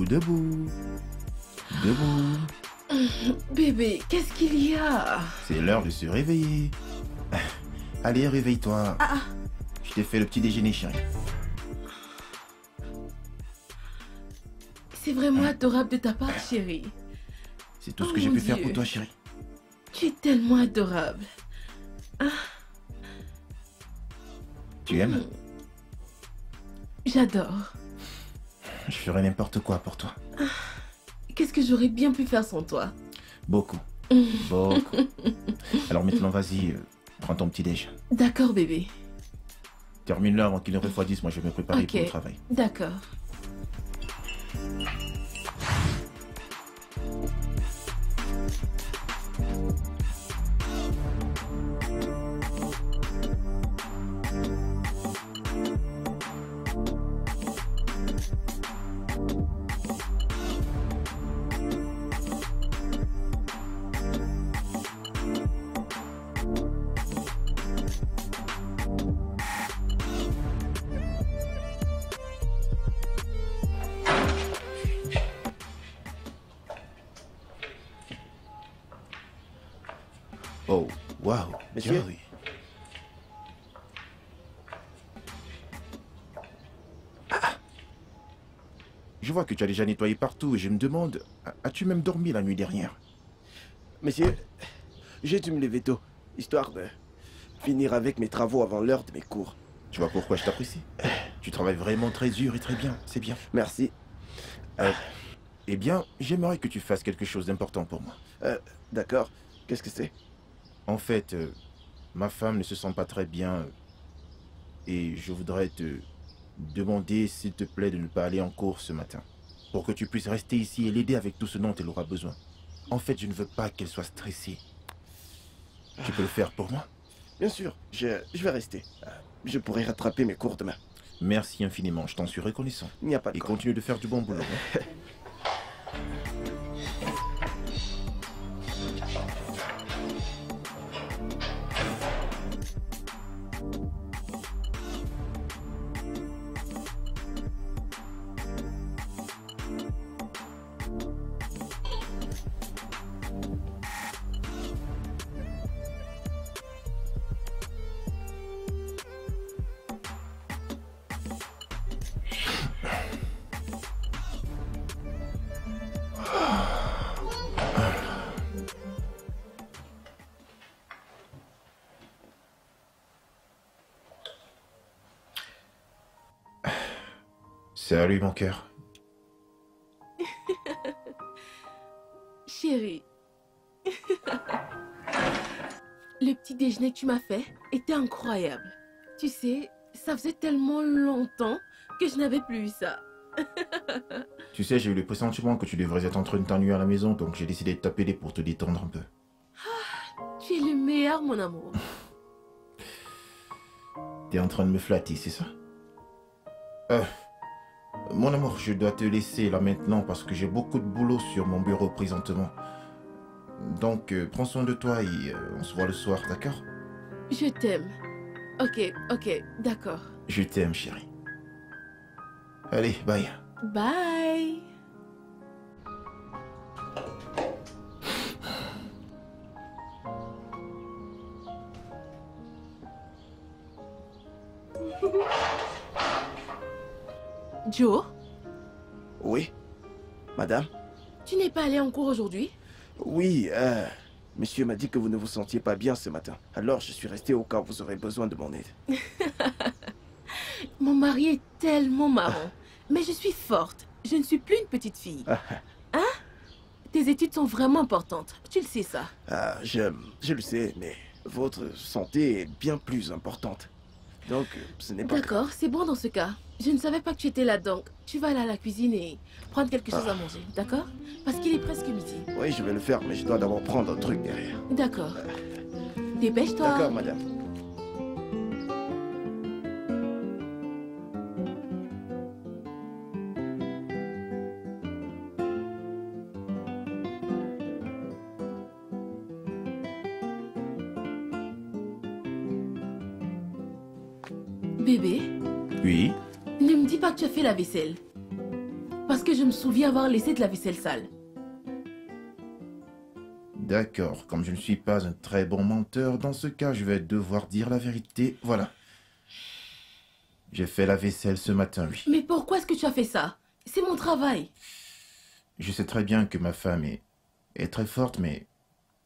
Debout, debout. Debout. Bébé, qu'est-ce qu'il y a? C'est l'heure de se réveiller. Allez, réveille-toi. Ah, Je t'ai fait le petit déjeuner, chérie. c'est vraiment adorable de ta part, chérie. C'est tout ce Oh que j'ai mon pu faire Dieu. pour toi, chérie. Tu es tellement adorable. Tu aimes? J'adore. Je ferai n'importe quoi pour toi. Qu'est-ce que j'aurais bien pu faire sans toi? Beaucoup. Beaucoup. Alors maintenant, vas-y, prends ton petit déj. D'accord, bébé. Termine-le avant qu'il ne refroidisse. Moi, je vais me préparer Ok. pour le travail. D'accord. Oh, waouh. Monsieur? Joey. Ah. Je vois que tu as déjà nettoyé partout et je me demande, as-tu même dormi la nuit dernière? Monsieur, j'ai dû me lever tôt, histoire de finir avec mes travaux avant l'heure de mes cours. Tu vois pourquoi je t'apprécie? Tu travailles vraiment très dur et très bien, c'est bien. Merci. Eh bien, j'aimerais que tu fasses quelque chose d'important pour moi. D'accord. Qu'est-ce que c'est? En fait, ma femme ne se sent pas très bien et je voudrais te demander, s'il te plaît, de ne pas aller en cours ce matin. Pour que tu puisses rester ici et l'aider avec tout ce dont elle aura besoin. En fait, je ne veux pas qu'elle soit stressée. Tu peux le faire pour moi? Bien sûr, je vais rester. Je pourrai rattraper mes cours demain. Merci infiniment, je t'en suis reconnaissant. Il n'y a pas de Et quoi. continue de faire du bon boulot. hein. Salut mon cœur. Chérie. Le petit déjeuner que tu m'as fait était incroyable. Tu sais, ça faisait tellement longtemps que je n'avais plus eu ça. Tu sais, j'ai eu le pressentiment que tu devrais être en train de t'ennuyer à la maison, donc j'ai décidé de t'appeler pour te détendre un peu. Tu es le meilleur, mon amour. T'es en train de me flatter, c'est ça? Mon amour, je dois te laisser là maintenant parce que j'ai beaucoup de boulot sur mon bureau présentement. Donc, prends soin de toi et on se voit le soir, d'accord? Je t'aime. Ok, d'accord. Je t'aime, chérie. Allez, bye. Bye. Joe, Oui? Madame? tu n'es pas allé en cours aujourd'hui? Oui, monsieur m'a dit que vous ne vous sentiez pas bien ce matin. Alors je suis resté au cas où vous aurez besoin de mon aide. Mon mari est tellement marrant. Mais je suis forte. Je ne suis plus une petite fille. Hein? Tes études sont vraiment importantes. Tu le sais, ça. Je le sais, mais votre santé est bien plus importante. Donc, ce n'est pas... D'accord, c'est bon dans ce cas. Je ne savais pas que tu étais là, donc tu vas aller à la cuisine et prendre quelque chose à manger, d'accord? Parce qu'il est presque midi. Oui, je vais le faire, mais je dois d'abord prendre un truc derrière. D'accord. Dépêche-toi. D'accord, madame. Bébé, Oui? ne me dis pas que tu as fait la vaisselle. Parce que je me souviens avoir laissé de la vaisselle sale. D'accord, comme je ne suis pas un très bon menteur, dans ce cas, je vais devoir dire la vérité. Voilà. J'ai fait la vaisselle ce matin, oui. Mais pourquoi est-ce que tu as fait ça? C'est mon travail. Je sais très bien que ma femme est très forte, mais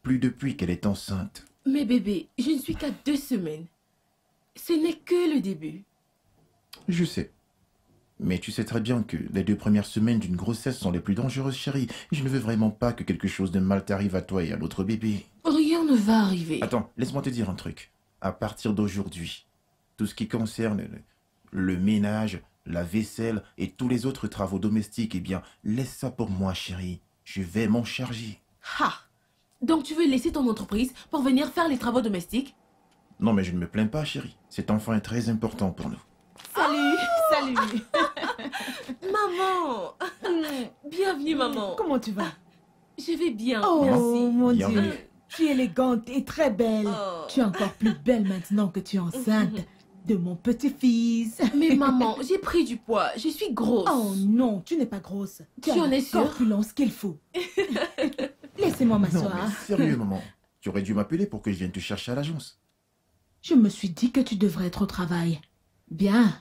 plus depuis qu'elle est enceinte. Mais bébé, je ne suis qu'à 2 semaines. Ce n'est que le début. Je sais. Mais tu sais très bien que les 2 premières semaines d'une grossesse sont les plus dangereuses, chérie. Je ne veux vraiment pas que quelque chose de mal t'arrive à toi et à l'autre bébé. Rien ne va arriver. Attends, laisse-moi te dire un truc. À partir d'aujourd'hui, tout ce qui concerne le ménage, la vaisselle et tous les autres travaux domestiques, eh bien, laisse ça pour moi, chérie. Je vais m'en charger. Ha! Donc tu veux laisser ton entreprise pour venir faire les travaux domestiques? Non, mais je ne me plains pas, chérie. Cet enfant est très important pour nous. Salut! Salut! Maman! Bienvenue, maman. Comment tu vas? Je vais bien, Oh merci. mon Bienvenue. Dieu, tu es élégante et très belle. Oh. Tu es encore plus belle maintenant que tu es enceinte de mon petit-fils. Mais maman, j'ai pris du poids. Je suis grosse. Oh non, tu n'es pas grosse. Tu as en la es sûre? corpulence qu'il faut. Laissez-moi Non, mais m'asseoir. sérieux, maman. Tu aurais dû m'appeler pour que je vienne te chercher à l'agence. Je me suis dit que tu devrais être au travail. Bien.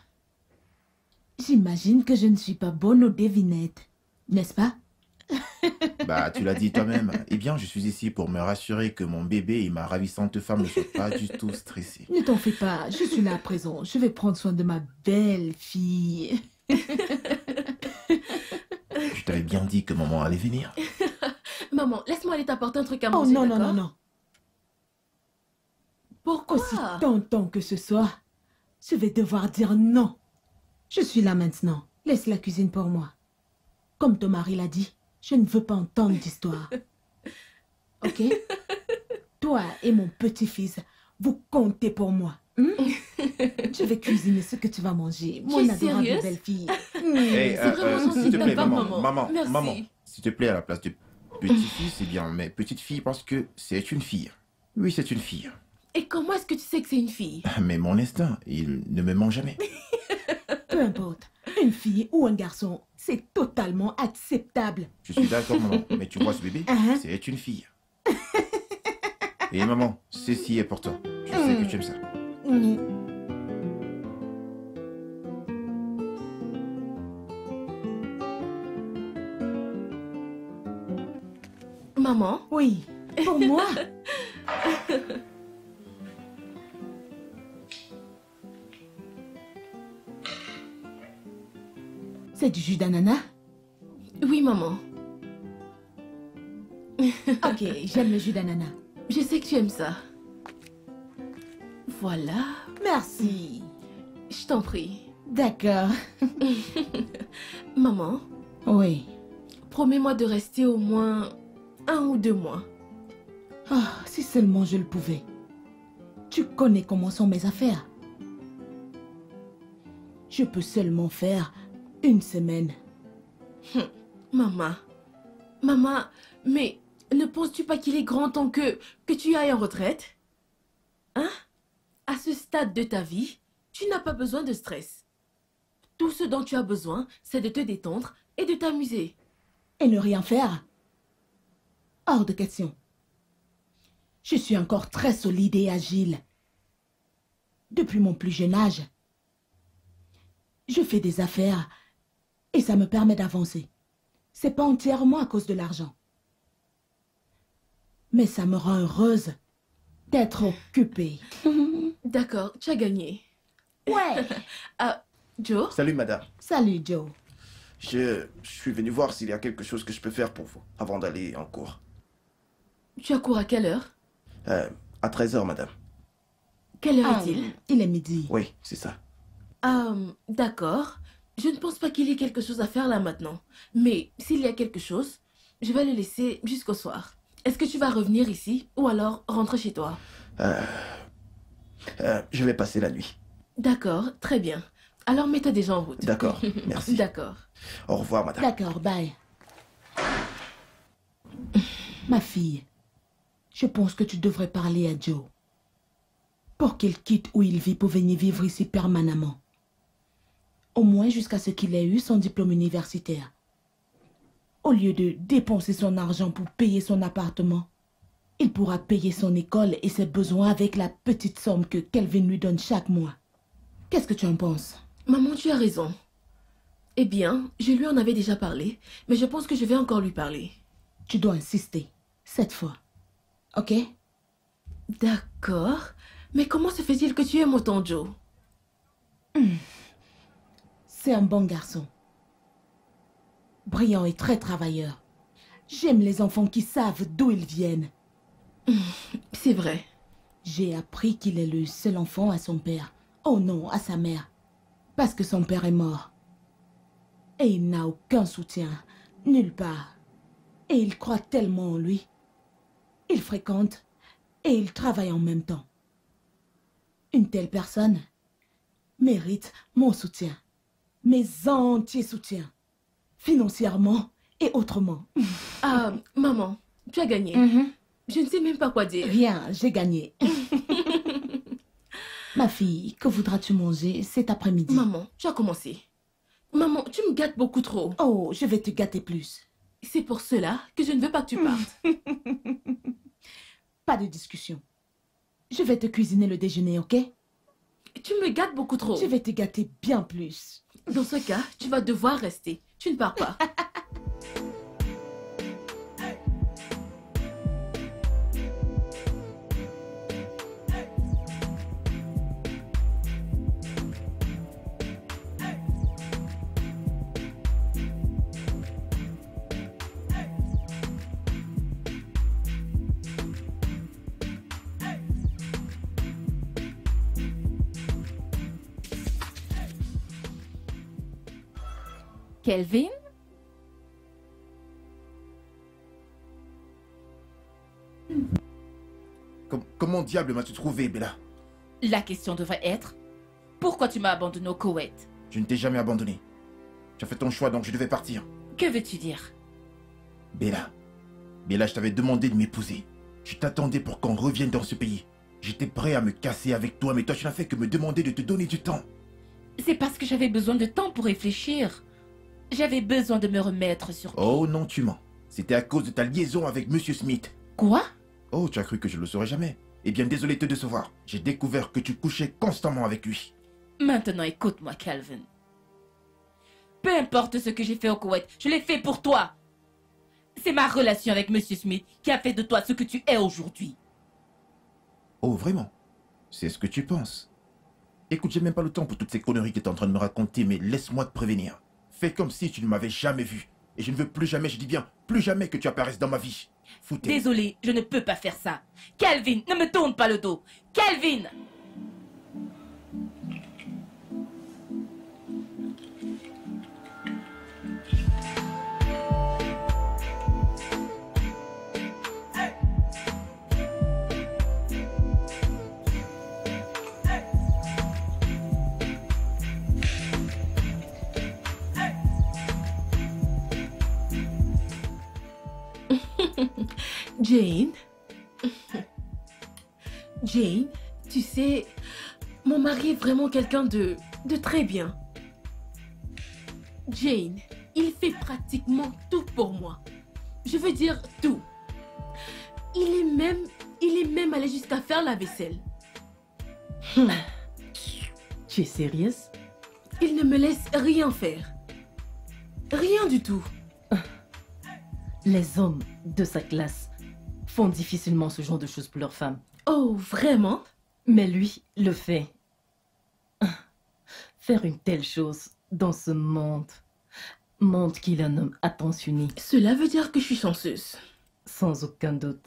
J'imagine que je ne suis pas bonne aux devinettes, n'est-ce pas? Bah, tu l'as dit toi-même. Eh bien, je suis ici pour me rassurer que mon bébé et ma ravissante femme ne sont pas du tout stressés. Ne t'en fais pas, je suis là à présent. Je vais prendre soin de ma belle fille. Je t'avais bien dit que maman allait venir. Maman, laisse-moi aller t'apporter un truc à Oh manger, non, non, d'accord? non, non. Pourquoi? Aussi tentant que ce soit, je vais devoir dire non. Je suis là maintenant. Laisse la cuisine pour moi. Comme ton mari l'a dit, je ne veux pas entendre d'histoire. Ok? Toi et mon petit-fils, vous comptez pour moi. Je vais cuisiner ce que tu vas manger. Mon es adorable sérieuse? belle-fille. Hey, C'est vraiment gentil s'il te de ta plaît, part, maman. maman. Merci. Maman, s'il te plaît, à la place de petit-fils, eh bien, mais petite fille parce que c'est une fille. Oui, c'est une fille. Et comment est-ce que tu sais que c'est une fille? Mais mon instinct, il ne me ment jamais. Peu importe, une fille ou un garçon, c'est totalement acceptable. Je suis d'accord, maman. Mais tu vois ce bébé, Uh-huh. c'est une fille. Et maman, ceci est pour toi. Je sais que tu aimes ça. Maman? Oui, pour moi. C'est du jus d'ananas? Oui, maman. Ok, j'aime le jus d'ananas. Je sais que tu aimes ça. Voilà. Merci. Je t'en prie. D'accord. Maman, Oui. promets-moi de rester au moins 1 ou 2 mois. Ah, si seulement je le pouvais. Tu connais comment sont mes affaires. Je peux seulement faire 1 semaine. Maman, mais ne penses-tu pas qu'il est grand temps que tu ailles en retraite? Hein? À ce stade de ta vie, tu n'as pas besoin de stress. Tout ce dont tu as besoin, c'est de te détendre et de t'amuser. Et ne rien faire? Hors de question. Je suis encore très solide et agile. Depuis mon plus jeune âge, je fais des affaires et ça me permet d'avancer. C'est pas entièrement à cause de l'argent. Mais ça me rend heureuse d'être occupée. D'accord, tu as gagné. Ouais. Joe? Salut, madame. Salut Joe. Je suis venu voir s'il y a quelque chose que je peux faire pour vous avant d'aller en cours. Tu as cours à quelle heure? À 13h, madame. Quelle heure Ah, est-il? il est midi. Oui, c'est ça. D'accord. Je ne pense pas qu'il y ait quelque chose à faire là maintenant. Mais s'il y a quelque chose, je vais le laisser jusqu'au soir. Est-ce que tu vas revenir ici ou alors rentrer chez toi? Je vais passer la nuit. D'accord, très bien. Alors mets-toi déjà en route. D'accord, merci. D'accord. Au revoir, madame. D'accord, bye. Ma fille, je pense que tu devrais parler à Joe. Pour qu'il quitte où il vit pour venir vivre ici permanemment. Au moins jusqu'à ce qu'il ait eu son diplôme universitaire. Au lieu de dépenser son argent pour payer son appartement, il pourra payer son école et ses besoins avec la petite somme que Kelvin lui donne chaque mois. Qu'est-ce que tu en penses? Maman, tu as raison. Eh bien, je lui en avais déjà parlé, mais je pense que je vais encore lui parler. Tu dois insister, cette fois. Ok? D'accord. Mais comment se fait-il que tu aimes autant Joe? C'est un bon garçon. Brillant et très travailleur. J'aime les enfants qui savent d'où ils viennent. C'est vrai. J'ai appris qu'il est le seul enfant à son père. Oh non, à sa mère. Parce que son père est mort. Et il n'a aucun soutien, nulle part. Et il croit tellement en lui. Il fréquente et il travaille en même temps. Une telle personne mérite mon soutien. Mes entiers soutiens. Financièrement et autrement. Ah, maman, tu as gagné. Je ne sais même pas quoi dire. Rien, j'ai gagné. Ma fille, que voudras-tu manger cet après-midi? Maman, tu as commencé. Maman, tu me gâtes beaucoup trop. Oh, je vais te gâter plus. C'est pour cela que je ne veux pas que tu partes. Pas de discussion. Je vais te cuisiner le déjeuner, ok? Tu me gâtes beaucoup trop. Je vais te gâter bien plus. Dans ce cas, tu vas devoir rester. Tu ne pars pas. Kelvin? Comment diable m'as-tu trouvé, Bella? La question devrait être, pourquoi tu m'as abandonné au Koweït? Je ne t'ai jamais abandonné. Tu as fait ton choix, donc je devais partir. Que veux-tu dire? Bella, je t'avais demandé de m'épouser. Je t'attendais pour qu'on revienne dans ce pays. J'étais prêt à me casser avec toi, mais toi tu n'as fait que me demander de te donner du temps. C'est parce que j'avais besoin de temps pour réfléchir. J'avais besoin de me remettre sur pied. Oh non, tu mens. C'était à cause de ta liaison avec Monsieur Smith. Quoi? Oh, tu as cru que je le saurais jamais. Eh bien, désolé de te décevoir. J'ai découvert que tu couchais constamment avec lui. Maintenant, écoute-moi, Calvin. Peu importe ce que j'ai fait au Koweït, je l'ai fait pour toi. C'est ma relation avec Monsieur Smith qui a fait de toi ce que tu es aujourd'hui. Oh, vraiment? C'est ce que tu penses? Écoute, j'ai même pas le temps pour toutes ces conneries que tu es en train de me raconter, mais laisse-moi te prévenir. Fais comme si tu ne m'avais jamais vu. Et je ne veux plus jamais, je dis bien, plus jamais que tu apparaisses dans ma vie. Foutez. Désolé, je ne peux pas faire ça. Calvin, ne me tourne pas le dos. Calvin! Jane. Jane, tu sais, mon mari est vraiment quelqu'un de très bien. Jane, il fait pratiquement tout pour moi. Je veux dire tout. Il est même allé jusqu'à faire la vaisselle. Tu es sérieuse? Il ne me laisse rien faire. Rien du tout. Les hommes de sa classe font difficilement ce genre de choses pour leurs femmes. Oh, vraiment? Mais lui le fait. Faire une telle chose dans ce monde montre qu'il est un homme attentionné. Cela veut dire que je suis chanceuse. Sans aucun doute.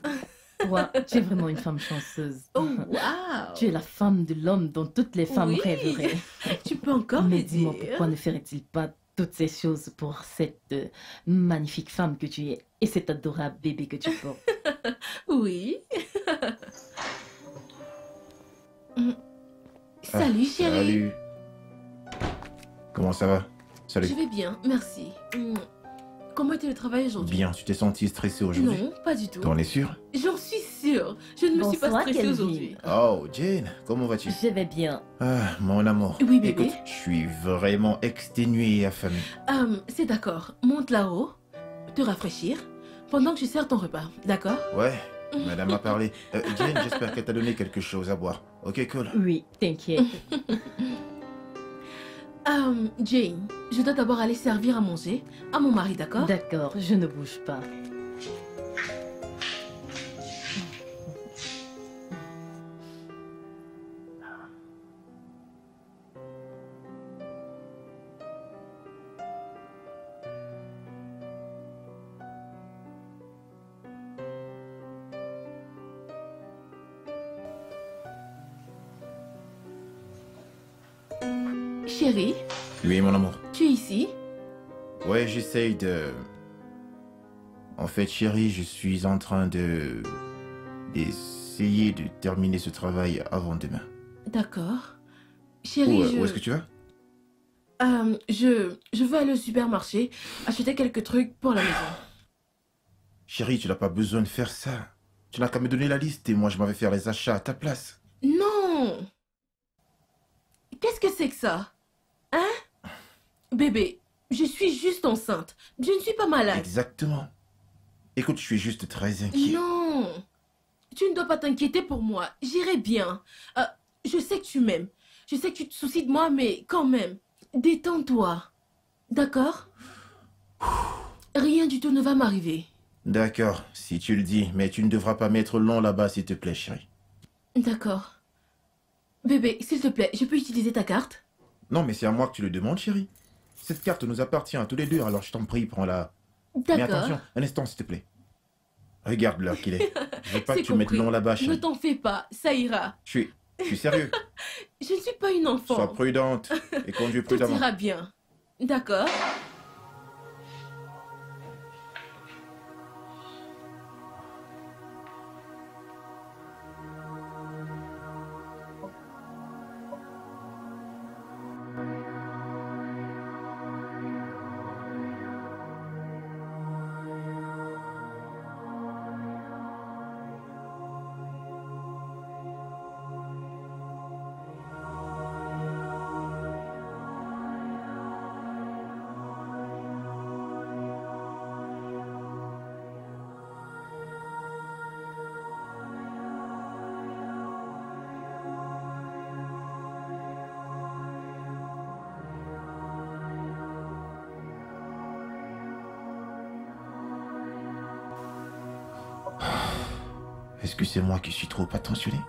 Toi, tu es vraiment une femme chanceuse. Oh, waouh! Tu es la femme de l'homme dont toutes les femmes Oui. rêveraient. Tu peux encore Mais me dis-moi, dire. pourquoi ne ferait-il pas toutes ces choses pour cette magnifique femme que tu es et cet adorable bébé que tu portes? Oui. Salut, chérie. Salut. Comment ça va? Salut. Je vais bien, merci. Comment était le travail aujourd'hui? Bien, tu t'es senti stressé aujourd'hui? Non, pas du tout. T'en es sûr? J'en suis sûre. Je ne me suis pas Bonsoir, stressée Kelvin. aujourd'hui. Oh, Jane, comment vas-tu? Je vais bien. Ah, mon amour. Oui, bébé. Écoute, je suis vraiment exténué et affamé. C'est d'accord. Monte là-haut. te rafraîchir pendant que je sers ton repas, d'accord? Ouais, madame a parlé. Jane, j'espère qu'elle t'a donné quelque chose à boire. Ok, cool. Oui, t'inquiète. Jane, je dois d'abord aller servir à manger à mon mari, d'accord? D'accord, je ne bouge pas. Chérie, Oui, mon amour. tu es ici? Ouais, j'essaye de... En fait, chérie, je suis en train d'essayer de terminer ce travail avant demain. D'accord. Chérie, Où est-ce que tu vas? je veux aller au supermarché acheter quelques trucs pour la maison. Chérie, tu n'as pas besoin de faire ça. Tu n'as qu'à me donner la liste et moi je m'en vais faire les achats à ta place. Non! Qu'est-ce que c'est que ça? Hein? Bébé, je suis juste enceinte. Je ne suis pas malade. Exactement. Écoute, je suis juste très inquiet. Non! Tu ne dois pas t'inquiéter pour moi. J'irai bien. Je sais que tu m'aimes. Je sais que tu te soucies de moi, mais quand même, détends-toi. D'accord? Rien du tout ne va m'arriver. D'accord, si tu le dis, mais tu ne devras pas mettre long là-bas, s'il te plaît, chérie. D'accord. Bébé, s'il te plaît, je peux utiliser ta carte? Non, mais c'est à moi que tu le demandes, chérie. Cette carte nous appartient à tous les deux, alors je t'en prie, prends-la. Mais D'accord. attention, un instant, s'il te plaît. Regarde l'heure qu'il est. Je veux pas que C'est tu mettes compris. long là-bas, Ne chérie. t'en fais pas, ça ira. Je suis sérieux. Je ne suis pas une enfant. Sois prudente et conduis Tout prudemment. ira bien. D'accord. Est-ce que c'est moi qui suis trop attentionné?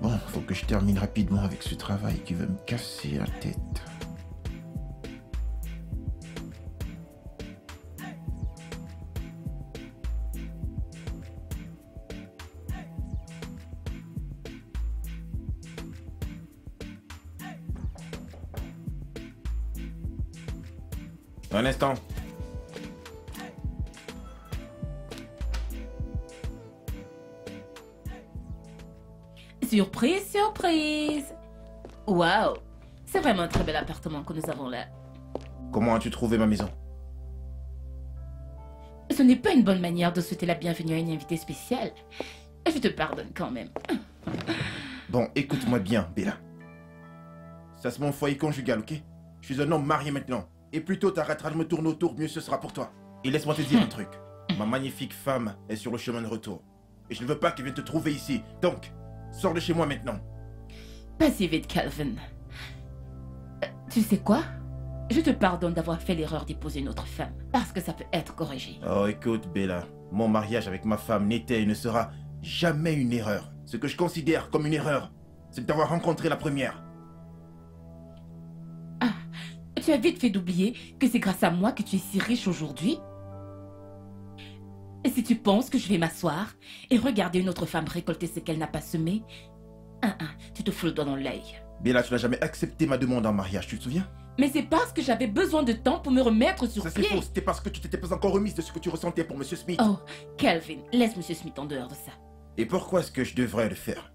Bon, faut que je termine rapidement avec ce travail qui va me casser la tête. Un instant. Surprise, surprise. Waouh, c'est vraiment un très bel appartement que nous avons là. Comment as-tu trouvé ma maison? Ce n'est pas une bonne manière de souhaiter la bienvenue à une invitée spéciale. Je te pardonne quand même. Bon, écoute-moi bien, Bella. Ça c'est mon foyer conjugal, ok? Je suis un homme marié maintenant. Et plus tôt t'arrêteras de me tourner autour, mieux ce sera pour toi. Et laisse-moi te dire un truc. Ma magnifique femme est sur le chemin de retour. Et je ne veux pas qu'elle vienne te trouver ici. Donc, sors de chez moi maintenant. Pas si vite, Calvin. Tu sais quoi? Je te pardonne d'avoir fait l'erreur d'épouser une autre femme. Parce que ça peut être corrigé. Oh, écoute, Bella. Mon mariage avec ma femme n'était et ne sera jamais une erreur. Ce que je considère comme une erreur, c'est d'avoir rencontré la première. Tu as vite fait d'oublier que c'est grâce à moi que tu es si riche aujourd'hui. Et si tu penses que je vais m'asseoir et regarder une autre femme récolter ce qu'elle n'a pas semé, tu te fous le doigt dans l'œil. Bella, tu n'as jamais accepté ma demande en mariage, tu te souviens? Mais c'est parce que j'avais besoin de temps pour me remettre sur Ça c'est pied. faux, c'était parce que tu t'étais pas encore remise de ce que tu ressentais pour Monsieur Smith. Oh, Calvin, laisse Monsieur Smith en dehors de ça. Et pourquoi est-ce que je devrais le faire?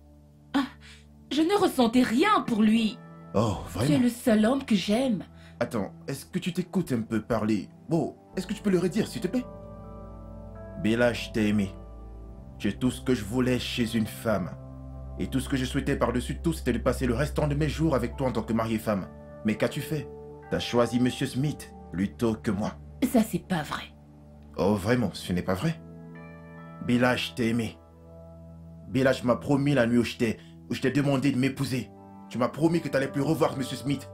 Je ne ressentais rien pour lui. Oh, Tu es vraiment? le seul homme que j'aime. Attends, est-ce que tu t'écoutes un peu parler? Bon, est-ce que tu peux le redire, s'il te plaît? Bella, je t'ai aimé. Tu es tout ce que je voulais chez une femme. Et tout ce que je souhaitais par-dessus tout, c'était de passer le restant de mes jours avec toi en tant que mari et femme. Mais qu'as-tu fait? T'as choisi Monsieur Smith plutôt que moi. Ça, c'est pas vrai. Oh, vraiment, ce n'est pas vrai. Bella, je t'ai aimé. Bella, je m'as promis la nuit où je t'ai demandé de m'épouser. Tu m'as promis que tu n'allais plus revoir Monsieur Smith.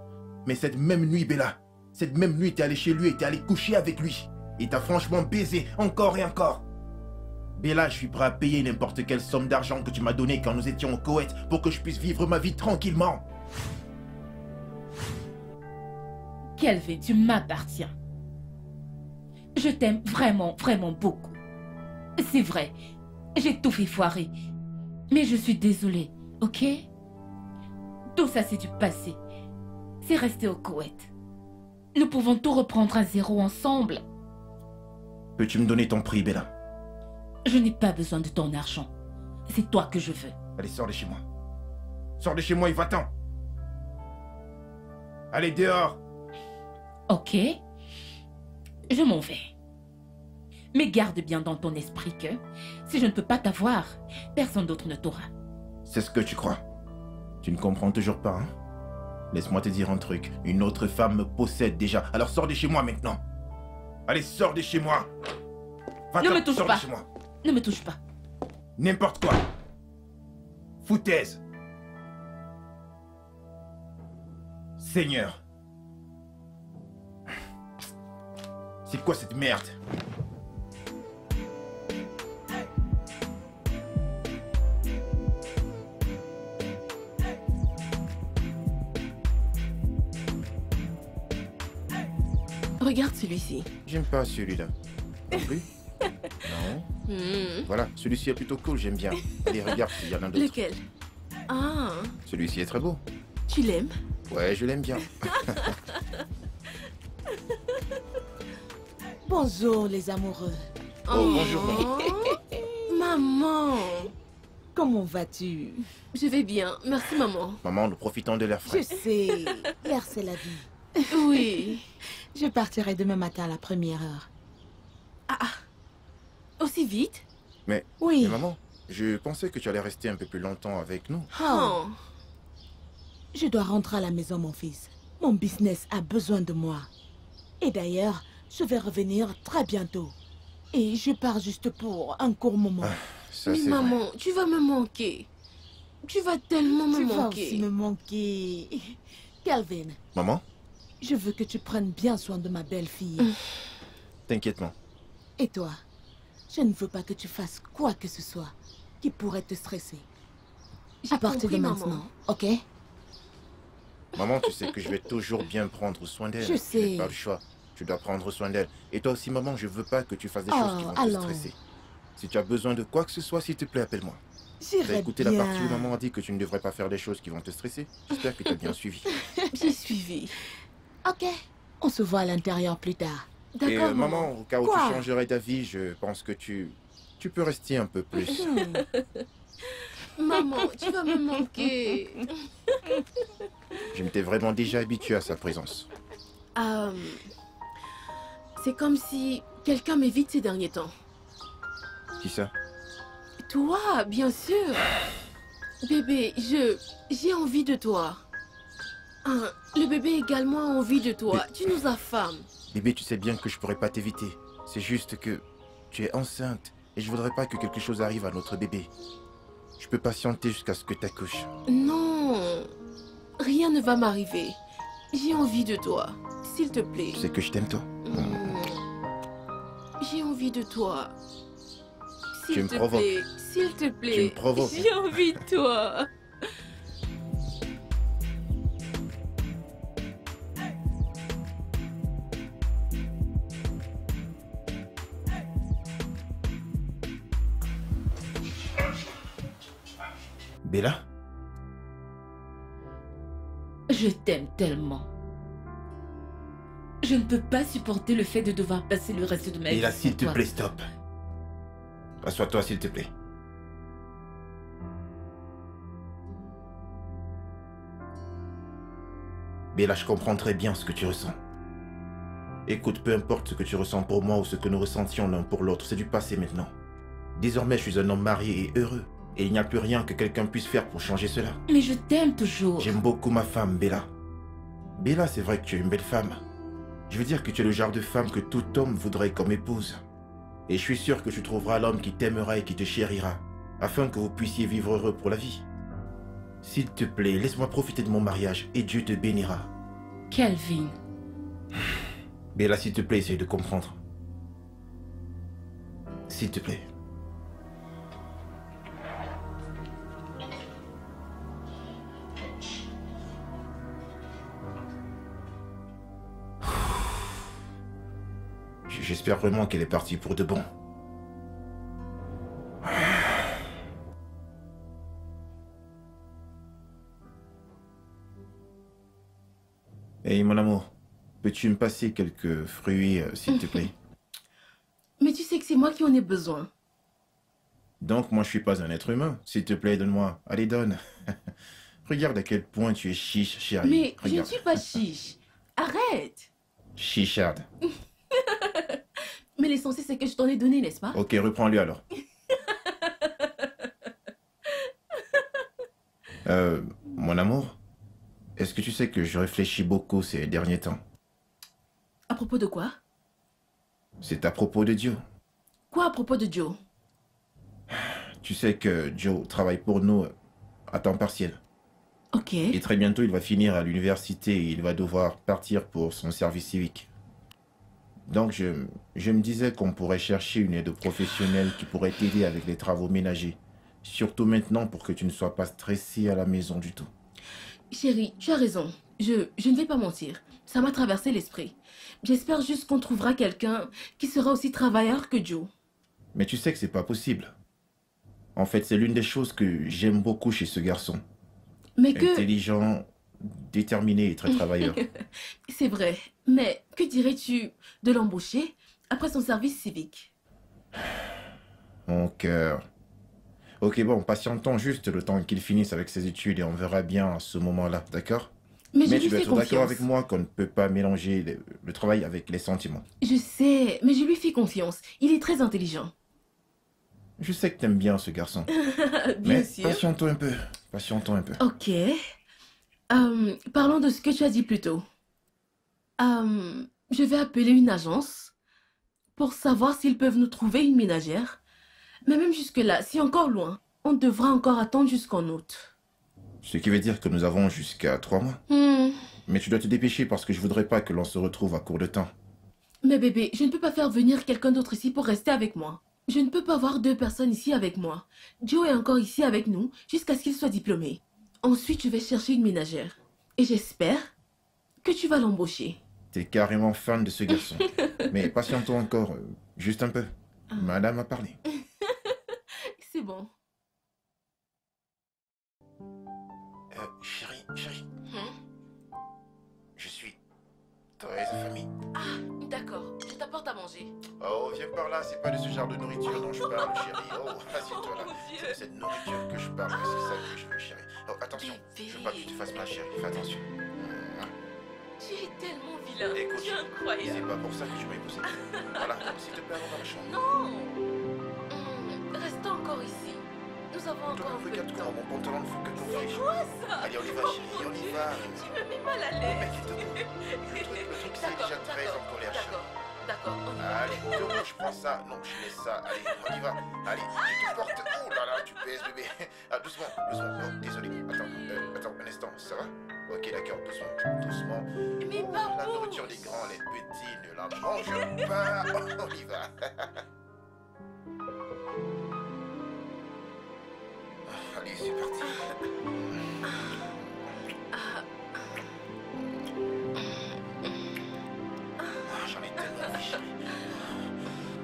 Mais cette même nuit, Bella, cette même nuit, t'es allé chez lui et t'es allé coucher avec lui. Et t'as franchement baisé encore et encore. Bella, je suis prêt à payer n'importe quelle somme d'argent que tu m'as donnée quand nous étions au Koweït pour que je puisse vivre ma vie tranquillement. Kelvin, tu m'appartiens. Je t'aime vraiment, vraiment beaucoup. C'est vrai, j'ai tout fait foirer. Mais je suis désolée, ok? Tout ça, c'est du passé. C'est resté au Koweït. Nous pouvons tout reprendre à zéro ensemble. Peux-tu me donner ton prix, Bella? Je n'ai pas besoin de ton argent. C'est toi que je veux. Allez, sors de chez moi. Sors de chez moi et va-t'en. Allez, dehors. Ok? Je m'en vais. Mais garde bien dans ton esprit que si je ne peux pas t'avoir, personne d'autre ne t'aura. C'est ce que tu crois. Tu ne comprends toujours pas, hein? Laisse-moi te dire un truc. Une autre femme me possède déjà. Alors sors de chez moi maintenant. Allez, sors de chez moi. Va-t'en, Ne me touche sors pas. de chez moi. Ne me touche pas. N'importe quoi. Foutaise. Seigneur. C'est quoi cette merde? Regarde celui-ci. J'aime pas celui-là. Non plus? Non. Voilà, celui-ci est plutôt cool, j'aime bien. Allez, regarde, il y en a d'autres. Lequel? Ah, Celui-ci est très beau. tu l'aimes? Ouais, je l'aime bien. Bonjour les amoureux. Oh, bonjour, maman. Maman. Comment vas-tu? Je vais bien, merci maman. Maman, nous profitons de l'air frais. Je sais, l'air c'est la vie. Oui. Je partirai demain matin à la première heure. Aussi vite? Oui. Mais maman, je pensais que tu allais rester un peu plus longtemps avec nous. Oh, Oh. je dois rentrer à la maison, mon fils. Mon business a besoin de moi. Et d'ailleurs, je vais revenir très bientôt. Et je pars juste pour un court moment. Ça, Mais c'est vrai. maman, tu vas me manquer. Tu vas tellement me Tu vas manquer. aussi me manquer. Calvin, Maman, je veux que tu prennes bien soin de ma belle-fille. t'inquiète pas. Et toi, je ne veux pas que tu fasses quoi que ce soit qui pourrait te stresser. J'ai À partir de compris, maman. maintenant, ok? Maman, tu sais que je vais toujours bien prendre soin d'elle. Je sais. n'ai pas le choix. Tu dois prendre soin d'elle. Et toi aussi, maman, je veux pas que tu fasses des Oh, choses qui vont te allons. stresser. Si tu as besoin de quoi que ce soit, s'il te plaît, appelle-moi. Tu as J'irai écouté bien. la partie où maman a dit que tu ne devrais pas faire des choses qui vont te stresser? J'espère que tu as bien suivi. J'ai suivi. Ok. On se voit à l'intérieur plus tard. Et D'accord, maman. maman, au cas où Quoi? tu changerais d'avis, je pense que tu peux rester un peu plus. Maman, tu vas me manquer. Je m'étais vraiment déjà habitué à sa présence. C'est comme si quelqu'un m'évite ces derniers temps. Qui ça? Toi, bien sûr. Bébé, j'ai envie de toi. Le bébé également a envie de toi. Tu nous affames. Bébé, tu sais bien que je pourrais pas t'éviter. C'est juste que tu es enceinte et je voudrais pas que quelque chose arrive à notre bébé. Je peux patienter jusqu'à ce que tu accouches. Non, rien ne va m'arriver. J'ai envie de toi. S'il te plaît. Tu sais que je t'aime, toi. J'ai envie de toi. Tu S'il me te provoques. plaît. S'il te plaît. Tu me provoques. J'ai envie de toi. Bella? Je t'aime tellement. Je ne peux pas supporter le fait de devoir passer le reste de ma vie. Bella, sans s'il te toi. plaît, stop. Assois-toi, s'il te plaît. Bella, je comprends très bien ce que tu ressens. Écoute, peu importe ce que tu ressens pour moi ou ce que nous ressentions l'un pour l'autre, c'est du passé maintenant. Désormais, je suis un homme marié et heureux. Et il n'y a plus rien que quelqu'un puisse faire pour changer cela. Mais je t'aime toujours. J'aime beaucoup ma femme, Bella. Bella, c'est vrai que tu es une belle femme. Je veux dire que tu es le genre de femme que tout homme voudrait comme épouse. Et je suis sûr que tu trouveras l'homme qui t'aimera et qui te chérira, afin que vous puissiez vivre heureux pour la vie. S'il te plaît, laisse-moi profiter de mon mariage et Dieu te bénira. Kelvin. Bella, s'il te plaît, essaye de comprendre. S'il te plaît. J'espère vraiment qu'elle est partie pour de bon. Hey, mon amour, peux-tu me passer quelques fruits, s'il te plaît? Mais tu sais que c'est moi qui en ai besoin. Donc, moi, je suis pas un être humain. S'il te plaît, donne-moi. Allez, donne. Regarde à quel point tu es chiche, chérie. Mais je ne Regarde. suis pas chiche. Arrête. Chicharde. Mais l'essentiel, c'est que je t'en ai donné, n'est-ce pas? Ok, reprends-lui alors. Mon amour, est-ce que tu sais que je réfléchis beaucoup ces derniers temps? À propos de quoi? C'est à propos de Joe. Quoi à propos de Joe? Tu sais que Joe travaille pour nous à temps partiel. Ok. Et très bientôt, il va finir à l'université et il va devoir partir pour son service civique. Donc, je me disais qu'on pourrait chercher une aide professionnelle qui pourrait t'aider avec les travaux ménagers. Surtout maintenant pour que tu ne sois pas stressée à la maison du tout. Chérie, tu as raison. Je ne vais pas mentir. Ça m'a traversé l'esprit. J'espère juste qu'on trouvera quelqu'un qui sera aussi travailleur que Joe. Mais tu sais que c'est pas possible. En fait, c'est l'une des choses que j'aime beaucoup chez ce garçon. Mais que... Intelligent, déterminé et très travailleur. C'est vrai. Mais que dirais-tu de l'embaucher après son service civique? Mon cœur. Ok, bon, patientons juste le temps qu'il finisse avec ses études et on verra bien à ce moment-là, d'accord? Mais je Mais lui tu dois fais être d'accord confiance. avec moi qu'on ne peut pas mélanger le travail avec les sentiments. Je sais, mais je lui fais confiance. Il est très intelligent. Je sais que t'aimes bien ce garçon. Bien Mais sûr. patientons un peu. Patientons un peu. Ok. Parlons de ce que tu as dit plus tôt. Je vais appeler une agence pour savoir s'ils peuvent nous trouver une ménagère. Mais même jusque-là, si encore loin, on devra encore attendre jusqu'en août. Ce qui veut dire que nous avons jusqu'à 3 mois. Mais tu dois te dépêcher parce que je voudrais pas que l'on se retrouve à court de temps. Mais bébé, je ne peux pas faire venir quelqu'un d'autre ici pour rester avec moi. Je ne peux pas avoir 2 personnes ici avec moi. Joe est encore ici avec nous jusqu'à ce qu'il soit diplômé. Ensuite, je vais chercher une ménagère. Et j'espère que tu vas l'embaucher. T'es carrément fan de ce garçon. Mais patientons encore, juste un peu. Madame a parlé. C'est bon. Chérie. Je suis très affamé. Ah, d'accord. Je t'apporte à manger. Oh, viens par là, c'est pas de ce genre de nourriture dont je parle, chérie. Oh, assieds-toi là. Oh, mon Dieu. C'est de cette nourriture que je parle, c'est ça que je veux, chérie. Oh, attention, Bébé. je veux pas que tu te fasses mal, chérie. Fais attention. Tu es tellement vilain. Écoute, Tu es c'est incroyable. pas pour ça que tu m'as épousé. Voilà, s'il te plaît, allons dans la chambre. Non. Restons encore ici. Nous avons encore un peu de Regarde comment temps. mon pantalon ne fait que gonfler. C'est quoi ça? Allez, on y va, Oh, chérie, mon on y Dieu. va. Tu me mets mal à Oh, l'aise. mec, le truc, c'est déjà très en colère, chérie. D'accord, on y va. Allez, debout, je prends ça. Non, je laisse ça. Allez, on y va. Allez, tu te portes. Oh là là, tu pèses, bébé. Ah, doucement. Oh, désolé. Attends, un instant, ça va? Ok, d'accord, doucement. Mais Oh, pas la bouge. nourriture des grands, les petits ne la mangent pas. Oh, on y va. Allez, c'est parti. J'en ai tellement envie, chérie.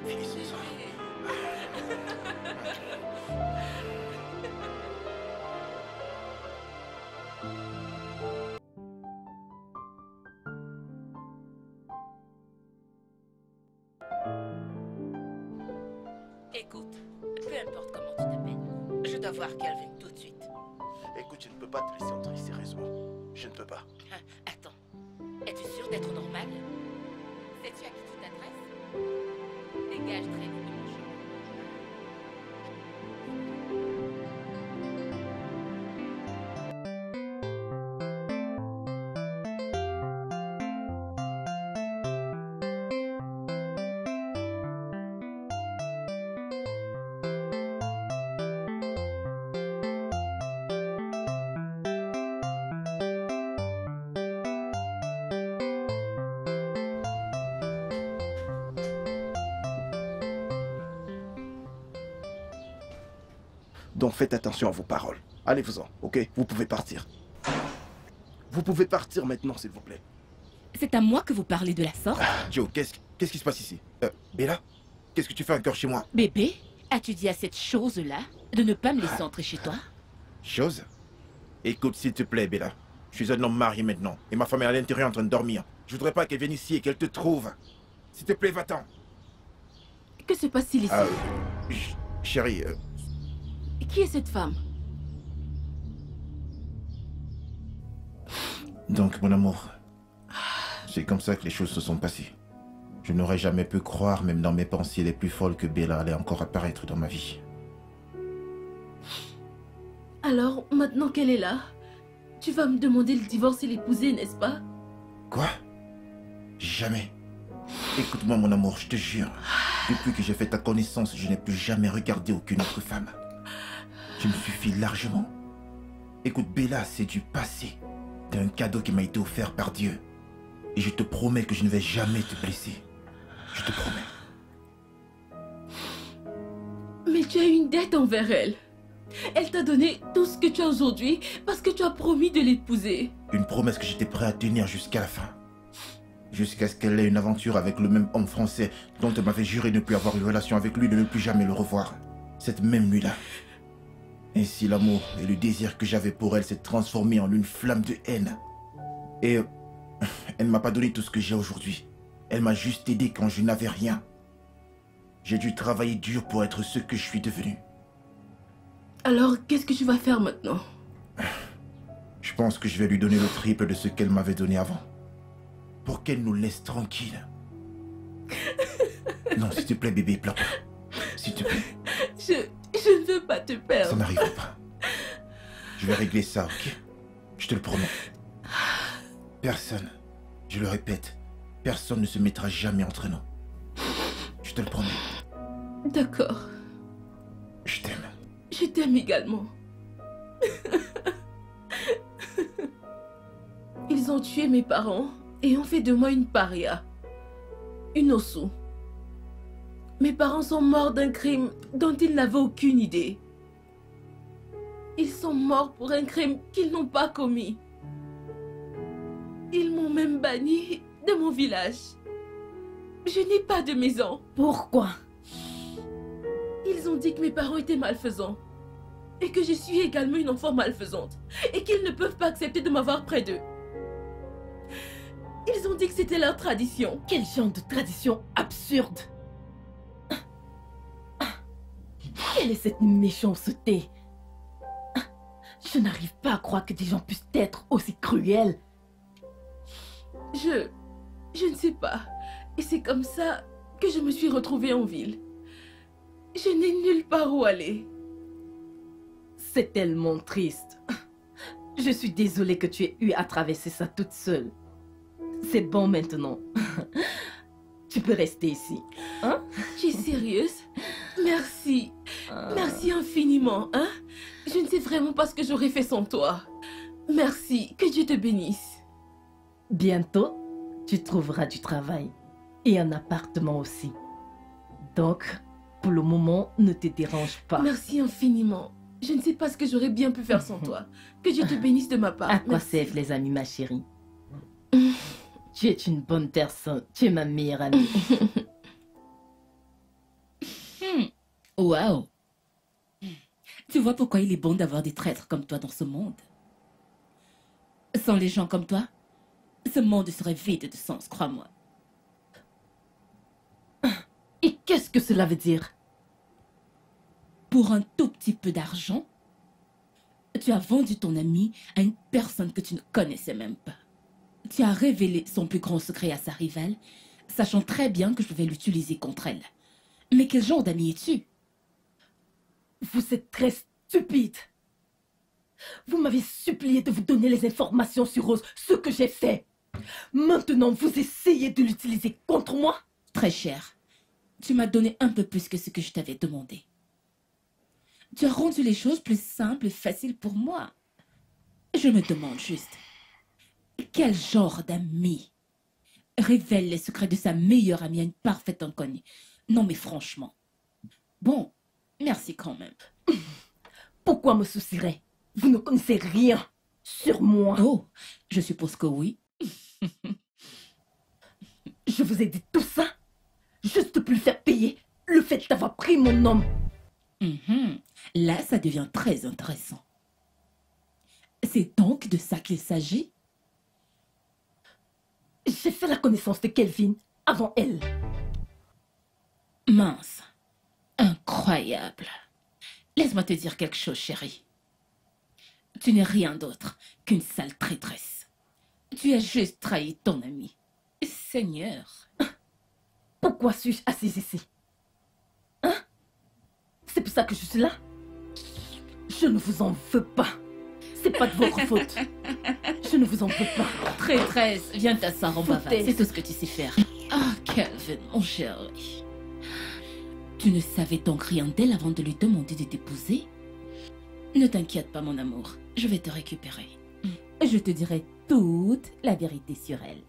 Finissons ça. Écoute, peu importe comment tu t'appelles, je dois voir Kelvin tout de suite. Écoute, je ne peux pas te laisser entrer ici, sérieusement. Je ne peux pas. Hein, attends, es-tu sûr d'être normal? Sais-tu à qui tu t'adresses? Dégage très vite de mon chemin. Donc faites attention à vos paroles. Allez-vous-en, ok? Vous pouvez partir. Vous pouvez partir maintenant, s'il vous plaît. C'est à moi que vous parlez de la sorte? Joe, qu'est-ce qui se passe ici? Bella, qu'est-ce que tu fais encore chez moi? Bébé, as-tu dit à cette chose-là de ne pas me laisser entrer chez toi? Chose? Écoute, s'il te plaît, Bella. Je suis un homme marié maintenant, et ma femme est à l'intérieur en train de dormir. Je voudrais pas qu'elle vienne ici et qu'elle te trouve. S'il te plaît, va-t'en. Que se passe-t-il ici? Chérie, Qui est cette femme? donc, mon amour, c'est comme ça que les choses se sont passées. Je n'aurais jamais pu croire, même dans mes pensées les plus folles, que Bella allait encore apparaître dans ma vie. Alors, maintenant qu'elle est là, tu vas me demander le divorce et l'épouser, n'est-ce pas? Quoi? Jamais. Écoute-moi, mon amour, je te jure. Depuis que j'ai fait ta connaissance, je n'ai plus jamais regardé aucune autre femme. Je me suffis largement. Écoute, Bella, c'est du passé. T'es un cadeau qui m'a été offert par Dieu. Et je te promets que je ne vais jamais te blesser. Je te promets. Mais tu as une dette envers elle. Elle t'a donné tout ce que tu as aujourd'hui parce que tu as promis de l'épouser. Une promesse que j'étais prêt à tenir jusqu'à la fin. Jusqu'à ce qu'elle ait une aventure avec le même homme français dont elle m'avait juré de ne plus avoir une relation avec lui, de ne plus jamais le revoir. Cette même nuit-là. Ainsi, l'amour et le désir que j'avais pour elle s'est transformé en une flamme de haine. Et elle ne m'a pas donné tout ce que j'ai aujourd'hui. Elle m'a juste aidé quand je n'avais rien. J'ai dû travailler dur pour être ce que je suis devenu. Alors, qu'est-ce que tu vas faire maintenant? Je pense que je vais lui donner le triple de ce qu'elle m'avait donné avant. Pour qu'elle nous laisse tranquilles. Non, s'il te plaît, bébé, pleure pas. S'il te plaît. Je ne veux pas te Ça perdre. n'arrivera pas. Je vais régler ça, ok? Je te le promets. Personne, je le répète, personne ne se mettra jamais entre nous. Je te le promets. D'accord. Je t'aime. Je t'aime également. Ils ont tué mes parents et ont fait de moi une paria. Une ossou. Mes parents sont morts d'un crime dont ils n'avaient aucune idée. Ils sont morts pour un crime qu'ils n'ont pas commis. Ils m'ont même banni de mon village. Je n'ai pas de maison. Pourquoi? Ils ont dit que mes parents étaient malfaisants. Et que je suis également une enfant malfaisante. Et qu'ils ne peuvent pas accepter de m'avoir près d'eux. Ils ont dit que c'était leur tradition. Quel genre de tradition absurde! Quelle est cette méchanceté? Je n'arrive pas à croire que des gens puissent être aussi cruels. Je ne sais pas. Et c'est comme ça que je me suis retrouvée en ville. Je n'ai nulle part où aller. C'est tellement triste. Je suis désolée que tu aies eu à traverser ça toute seule. C'est bon maintenant. Tu peux rester ici. Hein? Tu es sérieuse? Merci. Merci infiniment, hein? Je ne sais vraiment pas ce que j'aurais fait sans toi. Merci. Que Dieu te bénisse. Bientôt, tu trouveras du travail. Et un appartement aussi. Donc, pour le moment, ne te dérange pas. Merci infiniment. Je ne sais pas ce que j'aurais bien pu faire sans toi. Que Dieu te bénisse de ma part. À quoi Merci. servent les amis, ma chérie? Tu es une bonne personne. Tu es ma meilleure amie. Waouh! Tu vois pourquoi il est bon d'avoir des traîtres comme toi dans ce monde? Sans les gens comme toi, ce monde serait vide de sens, crois-moi. Et qu'est-ce que cela veut dire? Pour un tout petit peu d'argent, tu as vendu ton ami à une personne que tu ne connaissais même pas. Tu as révélé son plus grand secret à sa rivale, sachant très bien que je pouvais l'utiliser contre elle. Mais quel genre d'ami es-tu? Vous êtes très stupide. Vous m'avez supplié de vous donner les informations sur Rose, ce que j'ai fait. Maintenant, vous essayez de l'utiliser contre moi? Très cher, tu m'as donné un peu plus que ce que je t'avais demandé. Tu as rendu les choses plus simples et faciles pour moi. Je me demande juste, quel genre d'ami révèle les secrets de sa meilleure amie à une parfaite inconnue? Non mais franchement. Bon, merci quand même. Pourquoi me soucierais? Vous ne connaissez rien sur moi. Oh, je suppose que oui. Je vous ai dit tout ça juste pour lui faire payer le fait d'avoir pris mon homme. Là, ça devient très intéressant. C'est donc de ça qu'il s'agit? J'ai fait la connaissance de Kelvin avant elle. Mince. Incroyable. Laisse-moi te dire quelque chose, chérie. Tu n'es rien d'autre qu'une sale traîtresse. Tu as juste trahi ton ami. Seigneur. Pourquoi suis-je assise ici? Hein? C'est pour ça que je suis là? Je ne vous en veux pas. C'est pas de votre faute. Je ne vous en veux pas. Traîtresse, viens t'asseoir en bavard. Foutaise. C'est tout ce que tu sais faire. Ah, Kelvin, mon chéri. Tu ne savais donc rien d'elle avant de lui demander de t'épouser? Ne t'inquiète pas, mon amour. Je vais te récupérer. Je te dirai toute la vérité sur elle.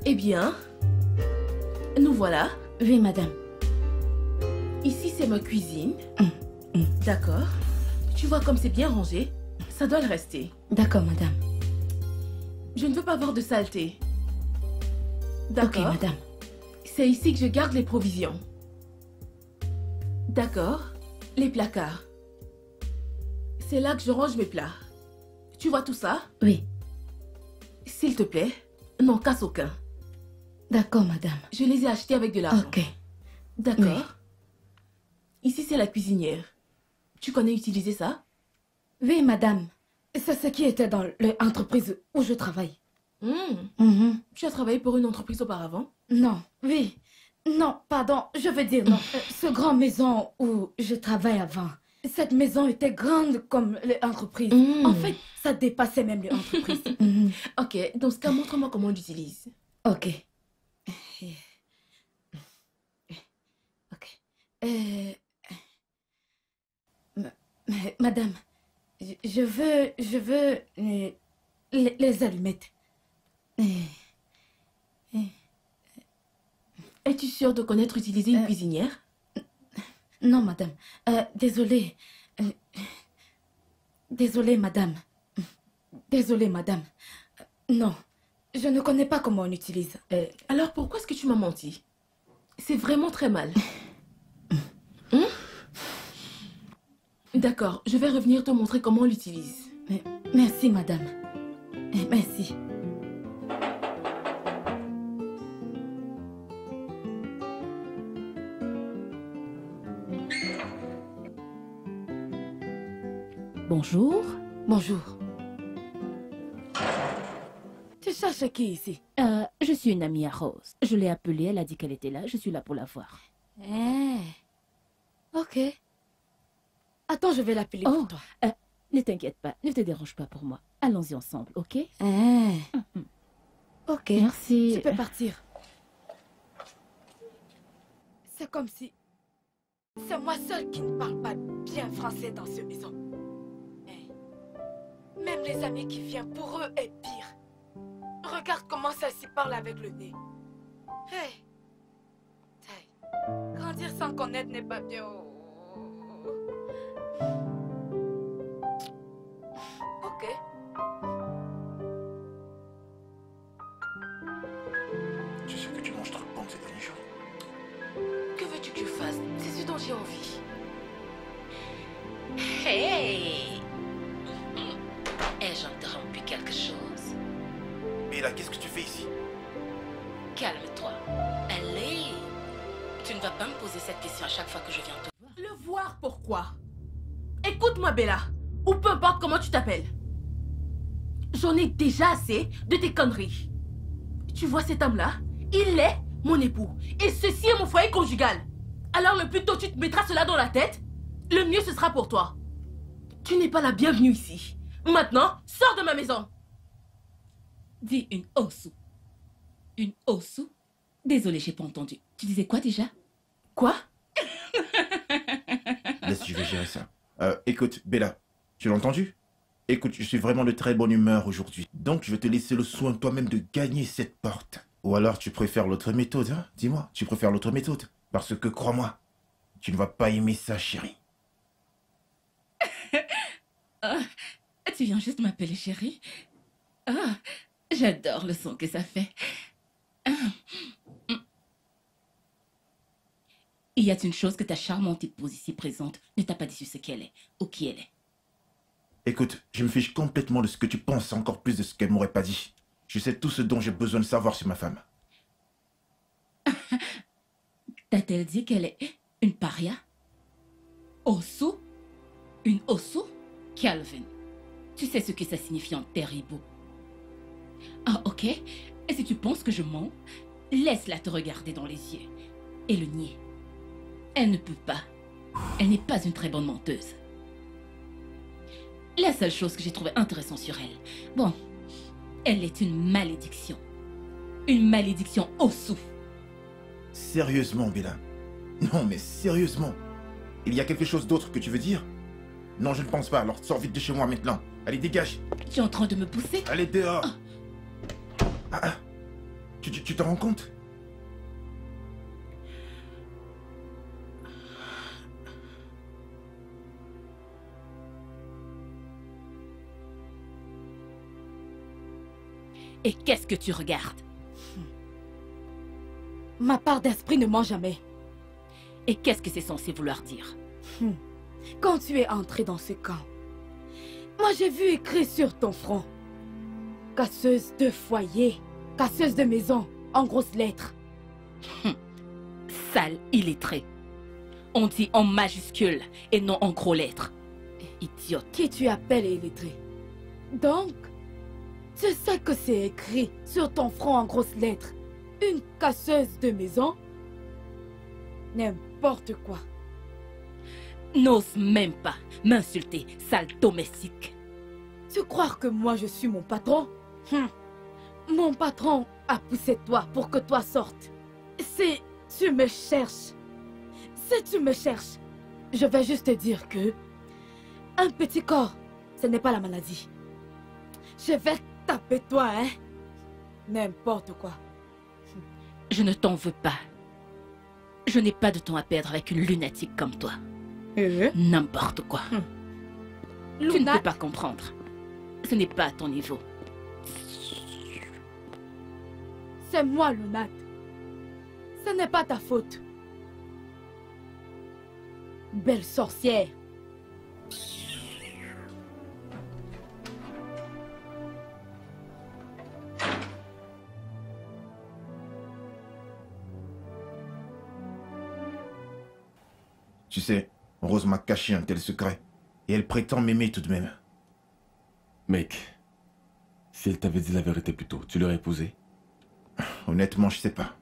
Eh bien, nous voilà. Oui, madame. Ici, c'est ma cuisine. D'accord. Tu vois comme c'est bien rangé. Ça doit le rester. D'accord, madame. Je ne veux pas voir de saleté. Ok, D'accord. madame. C'est ici que je garde les provisions. D'accord. Les placards. C'est là que je range mes plats. Tu vois tout ça? Oui. S'il te plaît, n'en casse aucun. D'accord, madame. Je les ai achetés avec de l'argent. Ok. D'accord. Ici, c'est la cuisinière. Tu connais utiliser ça? Oui, madame. C'est ce qui était dans l'entreprise où je travaille. Tu as travaillé pour une entreprise auparavant? Non, oui. Non, pardon, je veux dire non. Ce grand maison où je travaille avant, cette maison était grande comme l'entreprise. En fait, ça dépassait même l'entreprise. Ok, dans ce cas, montre-moi comment on l'utilise. Ok. Ok. Madame, je veux les allumettes. Es-tu sûre de connaître utiliser une cuisinière? Non, madame. Désolée. Désolée, madame. Désolée, madame. Non, je ne connais pas comment on utilise. Alors pourquoi est-ce que tu m'as menti? C'est vraiment très mal. D'accord, je vais revenir te montrer comment on l'utilise. Merci, madame. Merci. Bonjour. Bonjour. Tu cherches qui ici? Je suis une amie à Rose. Je l'ai appelée, elle a dit qu'elle était là. Je suis là pour la voir. Ok. Attends, je vais l'appeler pour toi. Ne t'inquiète pas, ne te dérange pas pour moi. Allons-y ensemble, ok? Ok. Merci. Tu peux partir. C'est comme si... C'est moi seule qui ne parle pas bien français dans cette maison. Même les amis qui viennent pour eux est pire. Regarde comment ça s'y parle avec le nez. Hey. Grandir sans connaître n'est pas bien. Ok. Tu sais que tu manges trop de pommes ces derniers jours. Que veux-tu que je fasse? C'est ce dont j'ai envie. Hey! Ai-je interrompu quelque chose? Mais là, qu'est-ce que tu fais ici? Calme-toi. Allez! Tu ne vas pas me poser cette question à chaque fois que je viens te voir. Le voir pourquoi? Écoute-moi, Bella, ou peu importe comment tu t'appelles. J'en ai déjà assez de tes conneries. Tu vois cet homme-là? Il est mon époux. Et ceci est mon foyer conjugal. Alors le plus tôt tu te mettras cela dans la tête, le mieux ce sera pour toi. Tu n'es pas la bienvenue ici. Maintenant, sors de ma maison. Dis une osu. Une osu? Désolée, j'ai pas entendu. Tu disais quoi déjà? Quoi? Laisse, je vais gérer ça. Écoute, Bella, tu l'as entendu? Écoute, je suis vraiment de très bonne humeur aujourd'hui. Donc, je vais te laisser le soin toi-même de gagner cette porte. Ou alors, tu préfères l'autre méthode, hein? Dis-moi, tu préfères l'autre méthode? Parce que, crois-moi, tu ne vas pas aimer ça, chérie. Ah, tu viens juste m'appeler chérie? Ah, j'adore le son que ça fait. Ah. Il y a une chose que ta charmante épouse ici présente ne t'a pas dit sur ce qu'elle est ou qui elle est. Écoute, je me fiche complètement de ce que tu penses, encore plus de ce qu'elle m'aurait pas dit. Je sais tout ce dont j'ai besoin de savoir sur ma femme. T'a-t-elle dit qu'elle est une paria? Osu? Une osu? Calvin, tu sais ce que ça signifie en terrible. Ah, ok. Et si tu penses que je mens, laisse-la te regarder dans les yeux et le nier. Elle ne peut pas. Elle n'est pas une très bonne menteuse. La seule chose que j'ai trouvée intéressante sur elle, bon, elle est une malédiction. Une malédiction Osu. Sérieusement, Bella? Non, mais sérieusement? Il y a quelque chose d'autre que tu veux dire? Non, je ne pense pas, alors sors vite de chez moi maintenant. Allez, dégage. Tu es en train de me pousser? Allez, dehors. Tu t'en rends compte? Et qu'est-ce que tu regardes? Ma part d'esprit ne ment jamais. Et qu'est-ce que c'est censé vouloir dire? Quand tu es entré dans ce camp, moi j'ai vu écrit sur ton front: casseuse de foyer, casseuse de maison, en grosses lettres. Sale illettré. On dit en majuscule et non en gros lettres. Idiote. Qui tu appelles illettré? Donc, tu sais que c'est écrit sur ton front en grosses lettres: une casseuse de maison? N'importe quoi. N'ose même pas m'insulter, sale domestique. Tu crois que moi je suis mon patron? Mon patron a poussé toi pour que toi sortes. Si tu me cherches, je vais juste te dire que un petit corps, ce n'est pas la maladie. Je vais taper toi, hein? N'importe quoi. Je ne t'en veux pas. Je n'ai pas de temps à perdre avec une lunatique comme toi. N'importe quoi. Tu ne peux pas comprendre. Ce n'est pas à ton niveau. C'est moi, Lunat. Ce n'est pas ta faute. Belle sorcière. Tu sais, Rose m'a caché un tel secret. Et elle prétend m'aimer tout de même. Mec, si elle t'avait dit la vérité plus tôt, tu l'aurais épousée? Honnêtement, je sais pas.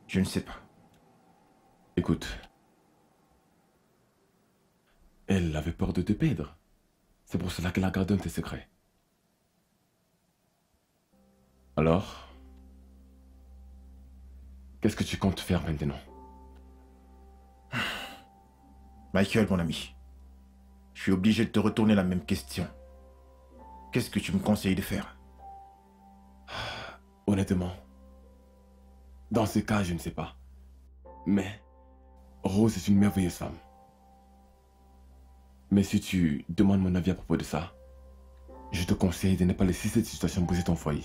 Je ne sais pas. Écoute. Elle avait peur de te perdre. C'est pour cela qu'elle a gardé un de tes secrets. Alors, qu'est-ce que tu comptes faire maintenant? Michael, mon ami, je suis obligé de te retourner la même question. Qu'est-ce que tu me conseilles de faire? Honnêtement, dans ce cas, je ne sais pas. Mais Rose est une merveilleuse femme. Mais si tu demandes mon avis à propos de ça, je te conseille de ne pas laisser cette situation briser ton foyer.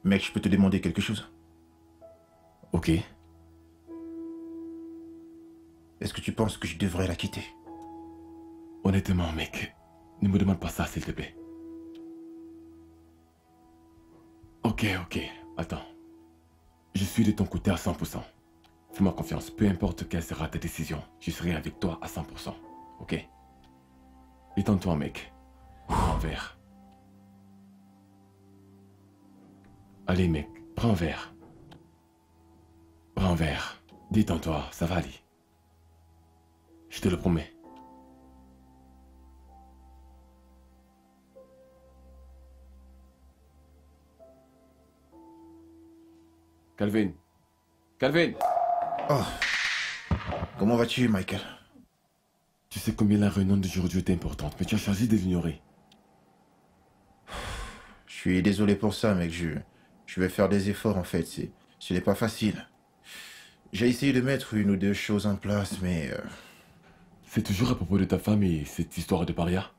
Mec, je peux te demander quelque chose? Ok. Est-ce que tu penses que je devrais la quitter? Honnêtement, mec, ne me demande pas ça, s'il te plaît. Ok, attends. Je suis de ton côté à 100%. Fais-moi confiance, peu importe quelle sera ta décision, je serai avec toi à 100%. Ok? Détends-toi, mec. Prends un verre. Allez, mec, prends un verre. Prends un verre. Détends-toi, ça va aller. Je te le promets. Calvin. Calvin. Oh. Comment vas-tu, Michael? Tu sais combien la réunion d'aujourd'hui était importante, mais tu as choisi de l'ignorer. Je suis désolé pour ça, mec. Je vais faire des efforts, en fait. Ce n'est pas facile. J'ai essayé de mettre une ou deux choses en place, mais... C'est toujours à propos de ta femme et cette histoire de paria.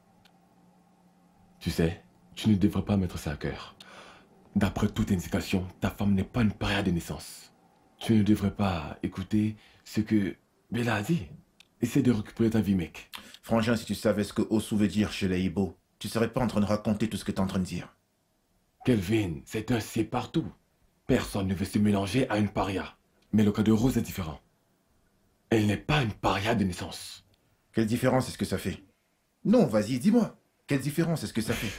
Tu sais, tu ne devrais pas mettre ça à cœur. D'après toute indication, ta femme n'est pas une paria de naissance. Tu ne devrais pas écouter ce que Bella a dit. Essaie de récupérer ta vie, mec. Frangin, si tu savais ce que Osu veut dire chez les Ibo, tu serais pas en train de raconter tout ce que tu es en train de dire. Kelvin, c'est un c'est partout. Personne ne veut se mélanger à une paria. Mais le cas de Rose est différent. Elle n'est pas une paria de naissance. Quelle différence est-ce que ça fait? Non, vas-y, dis-moi. Quelle différence est-ce que ça fait?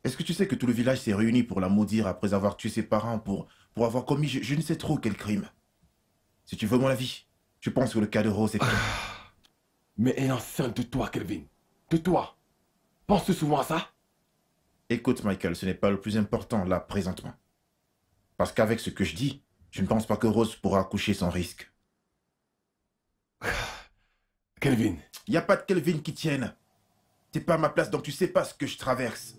Est-ce que tu sais que tout le village s'est réuni pour la maudire après avoir tué ses parents, pour avoir commis je ne sais trop quel crime? Si tu veux mon avis, je pense que le cas de Rose est... Mais elle est enceinte de toi, Kelvin. De toi. Penses-tu souvent à ça? Écoute, Michael, ce n'est pas le plus important là, présentement. Parce qu'avec ce que je dis, je ne pense pas que Rose pourra accoucher sans risque. Kelvin. Il n'y a pas de Kelvin qui tienne. T'es pas à ma place, donc tu sais pas ce que je traverse.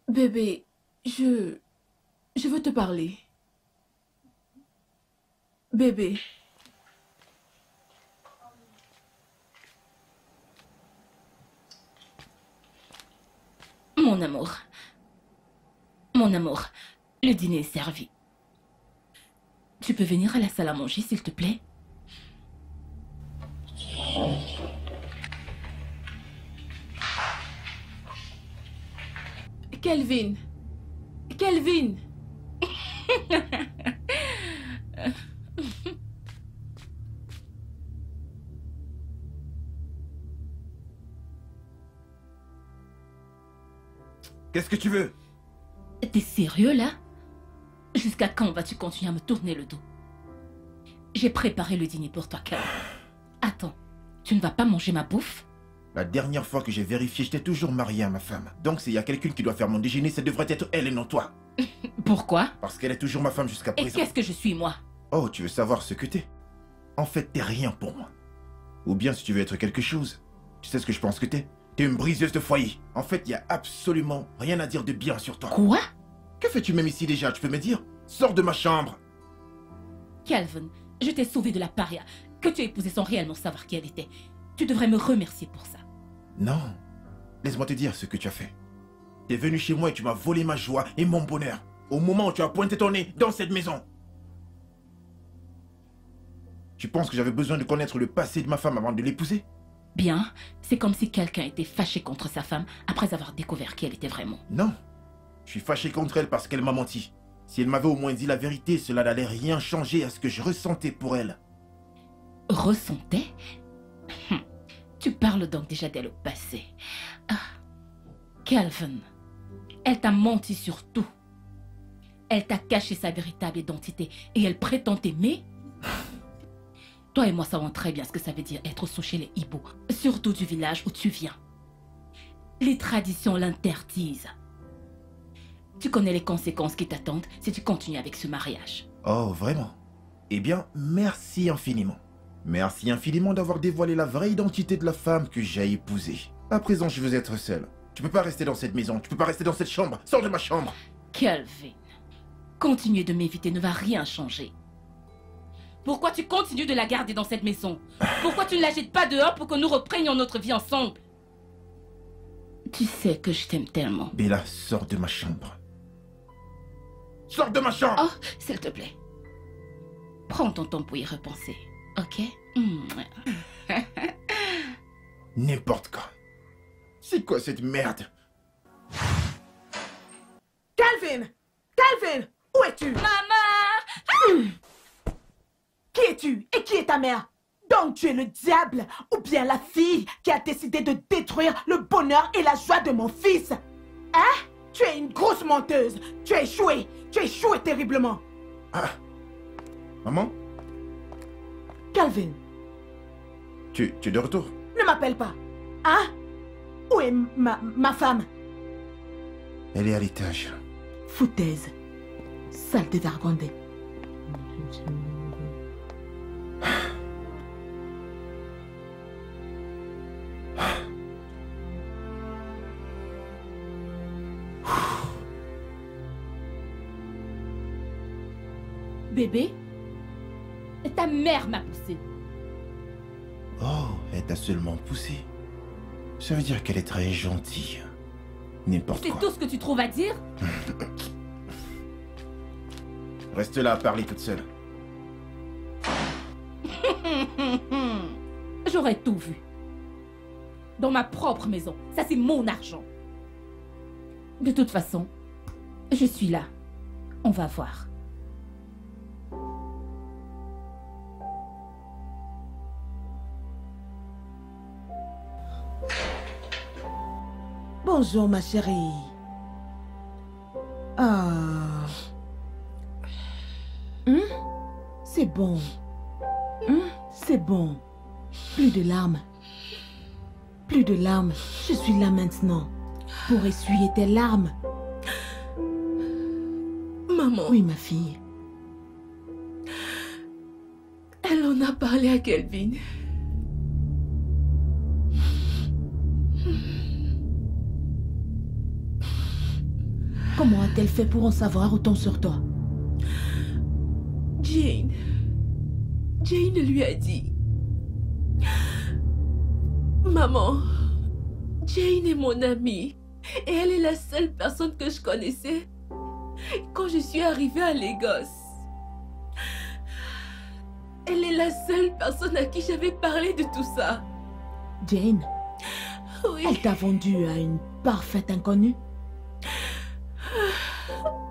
Bébé, je veux te parler. Bébé. Mon amour. Mon amour, le dîner est servi. Tu peux venir à la salle à manger, s'il te plaît? Kelvin. Kelvin. Qu'est-ce que tu veux? T'es sérieux là? Jusqu'à quand vas-tu continuer à me tourner le dos? J'ai préparé le dîner pour toi, Calvin. Attends, tu ne vas pas manger ma bouffe? La dernière fois que j'ai vérifié, j'étais toujours marié à ma femme. Donc s'il y a quelqu'un qui doit faire mon déjeuner, ça devrait être elle et non toi. Pourquoi? Parce qu'elle est toujours ma femme jusqu'à Et présent. qu'est-ce que je suis, moi? Oh, tu veux savoir ce que t'es? En fait, t'es rien pour moi. Ou bien si tu veux être quelque chose, tu sais ce que je pense que t'es? T'es une briseuse de foyer. En fait, il y a absolument rien à dire de bien sur toi. Quoi? Que fais-tu même ici déjà? Tu peux me dire? Sors de ma chambre. Calvin, je t'ai sauvé de la paria que tu as épousée sans réellement savoir qui elle était. Tu devrais me remercier pour ça. Non. Laisse-moi te dire ce que tu as fait. T'es venu chez moi et tu m'as volé ma joie et mon bonheur. Au moment où tu as pointé ton nez dans cette maison. Tu penses que j'avais besoin de connaître le passé de ma femme avant de l'épouser? Bien, c'est comme si quelqu'un était fâché contre sa femme après avoir découvert qui elle était vraiment. Non. Je suis fâché contre elle parce qu'elle m'a menti. Si elle m'avait au moins dit la vérité, cela n'allait rien changer à ce que je ressentais pour elle. Ressentais? Tu parles donc déjà d'elle au passé. Ah, Calvin, elle t'a menti sur tout. Elle t'a caché sa véritable identité et elle prétend t'aimer. Toi et moi savons très bien ce que ça veut dire être sous chez les Ibo, surtout du village où tu viens. Les traditions l'interdisent. Tu connais les conséquences qui t'attendent si tu continues avec ce mariage. Oh, vraiment? Eh bien, merci infiniment. Merci infiniment d'avoir dévoilé la vraie identité de la femme que j'ai épousée. À présent, je veux être seul. Tu peux pas rester dans cette maison, tu peux pas rester dans cette chambre. Sors de ma chambre. Calvin, continuer de m'éviter ne va rien changer. Pourquoi tu continues de la garder dans cette maison? Pourquoi tu ne la jettes pas dehors pour que nous reprenions notre vie ensemble? Tu sais que je t'aime tellement. Bella, sors de ma chambre. Sors de ma chambre! Oh, s'il te plaît. Prends ton temps pour y repenser, ok? N'importe quand. C'est quoi cette merde? Calvin! Calvin! Où es-tu? Maman! Qui es-tu et qui est ta mère? Donc tu es le diable ou bien la fille qui a décidé de détruire le bonheur et la joie de mon fils? Hein? Tu es une grosse menteuse. Tu as échoué. Tu as échoué terriblement. Ah. Maman, Calvin, tu es de retour? ne m'appelle pas. Hein? Où est ma femme? Elle est à l'étage. Foutaise. Saleté d'argondé. Bébé, ta mère m'a poussé. Oh, elle t'a seulement poussé. Ça veut dire qu'elle est très gentille. N'importe C'est quoi. tout ce que tu trouves à dire? Reste là à parler toute seule. J'aurais tout vu. Dans ma propre maison. Ça, c'est mon argent. De toute façon, je suis là. On va voir. Bonjour ma chérie. Ah. C'est bon. C'est bon. Plus de larmes. Plus de larmes. Je suis là maintenant. Pour essuyer tes larmes. Maman, Oui, ma fille. elle en a parlé à Kelvin. Comment a-t-elle fait pour en savoir autant sur toi? Jane. Jane lui a dit. Maman, Jane est mon amie. Et elle est la seule personne que je connaissais quand je suis arrivée à Lagos. Elle est la seule personne à qui j'avais parlé de tout ça. Jane, Oui. elle t'a vendu à une parfaite inconnue?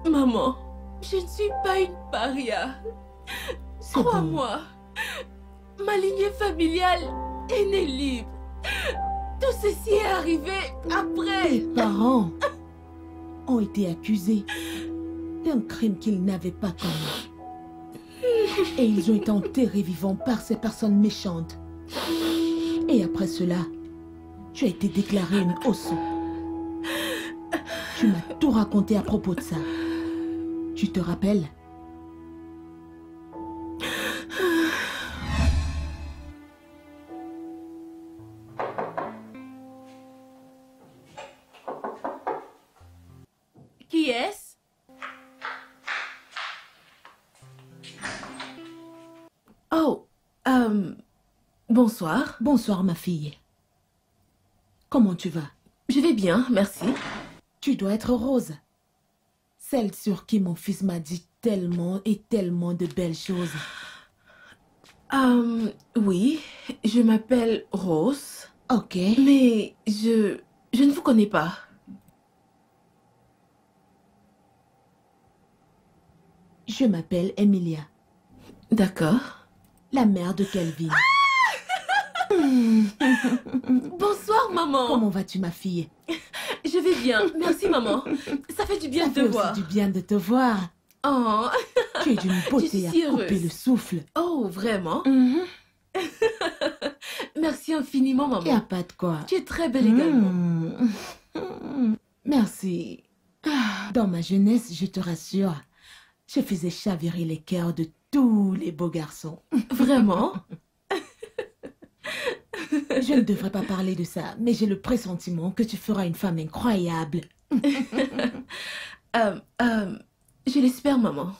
Maman, je ne suis pas une paria. C'est bon. Crois-moi, ma lignée familiale est née libre. Tout ceci est arrivé après. Tes parents ont été accusés d'un crime qu'ils n'avaient pas commis. Et ils ont été enterrés vivants par ces personnes méchantes. Et après cela, tu as été déclarée une osso. Tu m'as tout raconté à propos de ça. Tu te rappelles? Qui est-ce? Oh, bonsoir. Bonsoir, ma fille. Comment tu vas? Je vais bien, merci. Tu dois être Rose. Celle sur qui mon fils m'a dit tellement et tellement de belles choses. Oui, je m'appelle Rose, Ok. mais je ne vous connais pas. Je m'appelle Emilia, D'accord. la mère de Kelvin. Bonsoir, maman. Comment vas-tu, ma fille? Je vais bien, merci, maman. Ça fait du bien Ça de fait te aussi voir. du bien de te voir. Oh, Tu es d'une suis beauté à si couper heureuse. le souffle. oh, vraiment? Mhm. Merci infiniment, Y a maman. pas de quoi. Tu es très belle également. Merci. Dans ma jeunesse, je te rassure, je faisais chavirer les cœurs de tous les beaux garçons. Vraiment? Je ne devrais pas parler de ça, mais j'ai le pressentiment que tu feras une femme incroyable. Je l'espère, maman.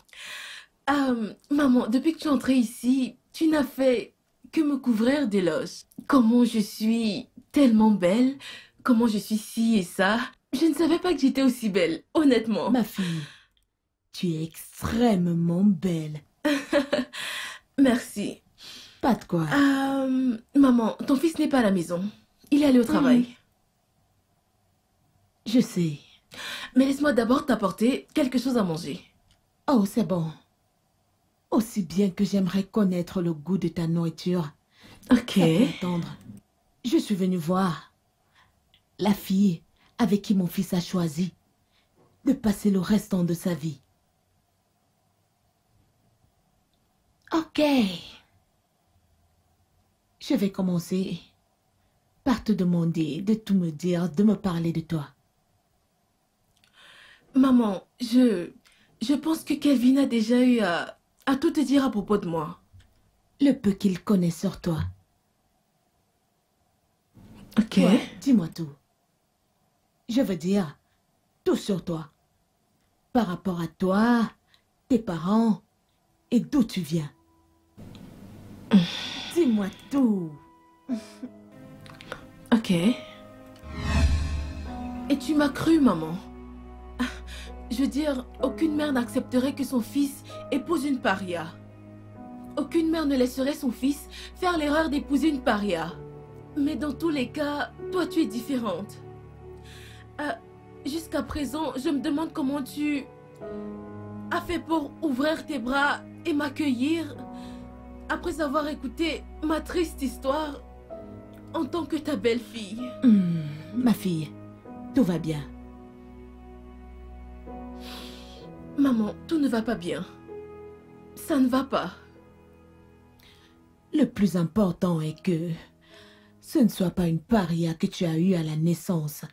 Maman, depuis que tu es entrée ici, tu n'as fait que me couvrir d'éloges. Comment je suis tellement belle, comment je suis ci et ça. Je ne savais pas que j'étais aussi belle, honnêtement. Ma fille, tu es extrêmement belle. Merci. Pas de quoi. Maman, ton fils n'est pas à la maison. il est allé au travail. Je sais. Mais laisse-moi d'abord t'apporter quelque chose à manger. Oh, c'est bon. Aussi bien que j'aimerais connaître le goût de ta nourriture. Ok. Ça peut attendre. Je suis venue voir la fille avec qui mon fils a choisi de passer le restant de sa vie. Ok. Je vais commencer par te demander de tout me dire, de me parler de toi. Maman, je pense que Kelvin a déjà eu à tout te dire à propos de moi. Le peu qu'il connaît sur toi. Ok. Ouais, dis-moi tout. Je veux dire, tout sur toi. Par rapport à toi, tes parents et d'où tu viens. Dis-moi tout. Ok. Et tu m'as cru, maman. Je veux dire, aucune mère n'accepterait que son fils épouse une paria. Aucune mère ne laisserait son fils faire l'erreur d'épouser une paria. Mais dans tous les cas, toi tu es différente. Jusqu'à présent, je me demande comment tu as fait pour ouvrir tes bras et m'accueillir après avoir écouté ma triste histoire en tant que ta belle-fille. Ma fille, tout va bien. Maman, tout ne va pas bien. Ça ne va pas. Le plus important est que ce ne soit pas une paria que tu as eue à la naissance.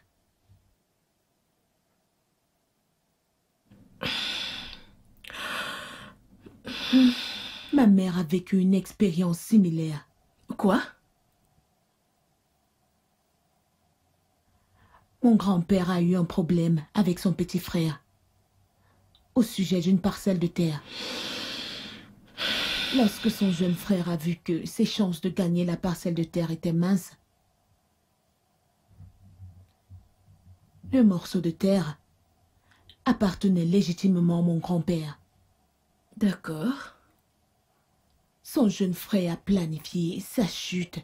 Ma mère a vécu une expérience similaire. Quoi? Mon grand-père a eu un problème avec son petit frère au sujet d'une parcelle de terre. Lorsque son jeune frère a vu que ses chances de gagner la parcelle de terre étaient minces, le morceau de terre appartenait légitimement à mon grand-père. D'accord. Son jeune frère a planifié sa chute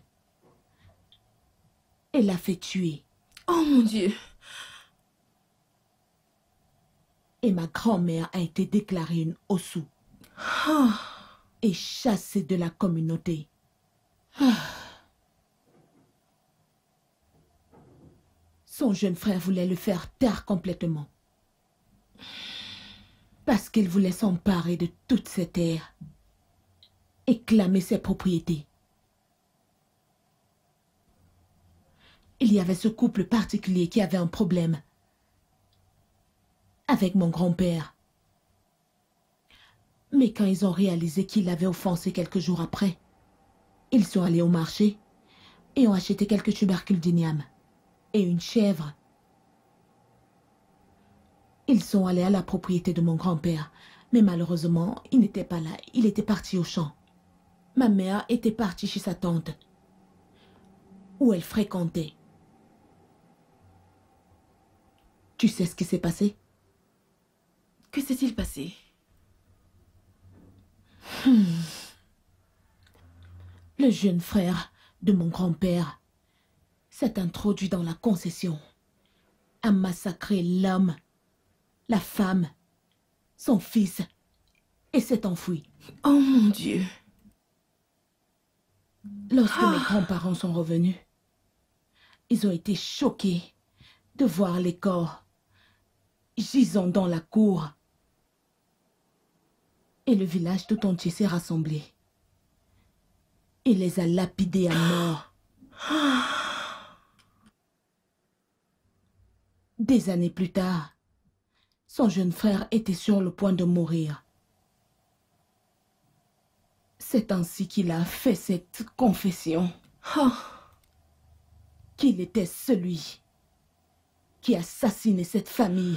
et l'a fait tuer. Oh mon Dieu. Et ma grand-mère a été déclarée une ossou Oh. et chassée de la communauté. Son jeune frère voulait le faire taire complètement. Parce qu'il voulait s'emparer de toute cette terre et clamer ses propriétés. Il y avait ce couple particulier qui avait un problème avec mon grand-père. Mais quand ils ont réalisé qu'il l'avait offensé quelques jours après, ils sont allés au marché et ont acheté quelques tubercules d'igname et une chèvre. Ils sont allés à la propriété de mon grand-père, mais malheureusement, il n'était pas là. Il était parti au champ. Ma mère était partie chez sa tante, où elle fréquentait. Tu sais ce qui s'est passé? Que s'est-il passé? Le jeune frère de mon grand-père s'est introduit dans la concession, a massacré l'homme, la femme, son fils et s'est enfui. Oh mon Dieu. Lorsque mes grands-parents sont revenus, ils ont été choqués de voir les corps gisant dans la cour. Et le village tout entier s'est rassemblé et les a lapidés à mort. Des années plus tard, son jeune frère était sur le point de mourir. C'est ainsi qu'il a fait cette confession. Qu'il était celui qui a assassiné cette famille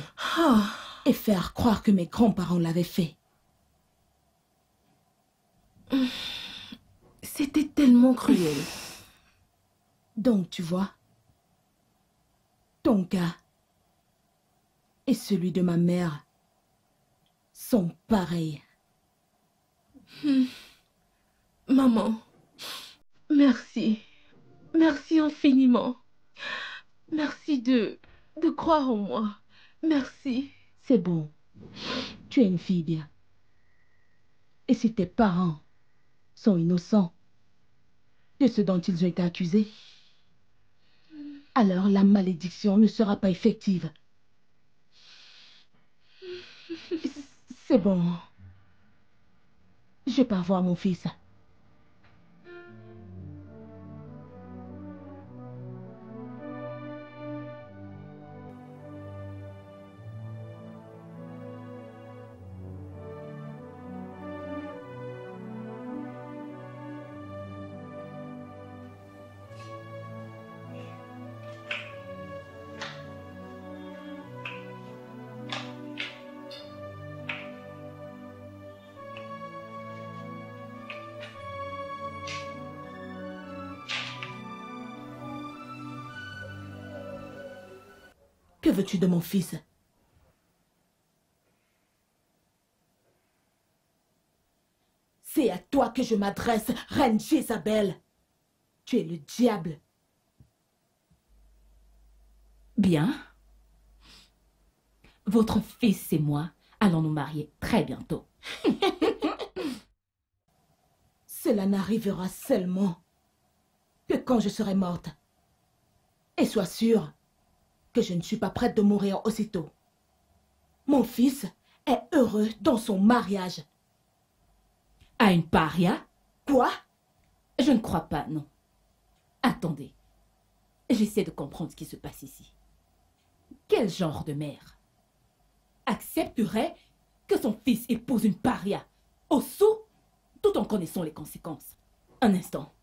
et faire croire que mes grands-parents l'avaient fait. C'était tellement cruel. Donc, tu vois, ton cas et celui de ma mère sont pareils. Maman, merci. Merci infiniment. Merci de croire en moi. Merci. C'est bon. Tu es une fille bien. Et si tes parents sont innocents de ce dont ils ont été accusés, alors la malédiction ne sera pas effective. C'est bon. Je pars voir mon fils. Que veux-tu de mon fils? C'est à toi que je m'adresse, reine Jézabel. Tu es le diable. Bien. Votre fils et moi allons nous marier très bientôt. Cela n'arrivera seulement que quand je serai morte. Et sois sûr que je ne suis pas prête de mourir aussitôt. Mon fils est heureux dans son mariage. À une paria? Quoi? Je ne crois pas, non. Attendez. J'essaie de comprendre ce qui se passe ici. Quel genre de mère accepterait que son fils épouse une paria au sou, tout en connaissant les conséquences? Un instant.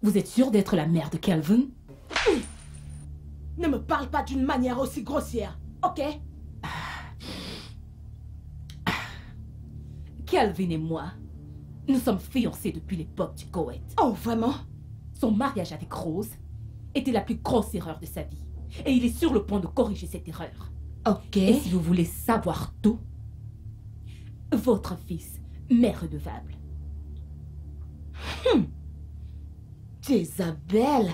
Vous êtes sûre d'être la mère de Calvin? Ne me parle pas d'une manière aussi grossière, ok? Calvin et moi, nous sommes fiancés depuis l'époque du Koweït. Oh, vraiment? Son mariage avec Rose était la plus grosse erreur de sa vie. Et il est sur le point de corriger cette erreur. Ok. Et si vous voulez savoir tout, votre fils m'est redevable. Jézabel.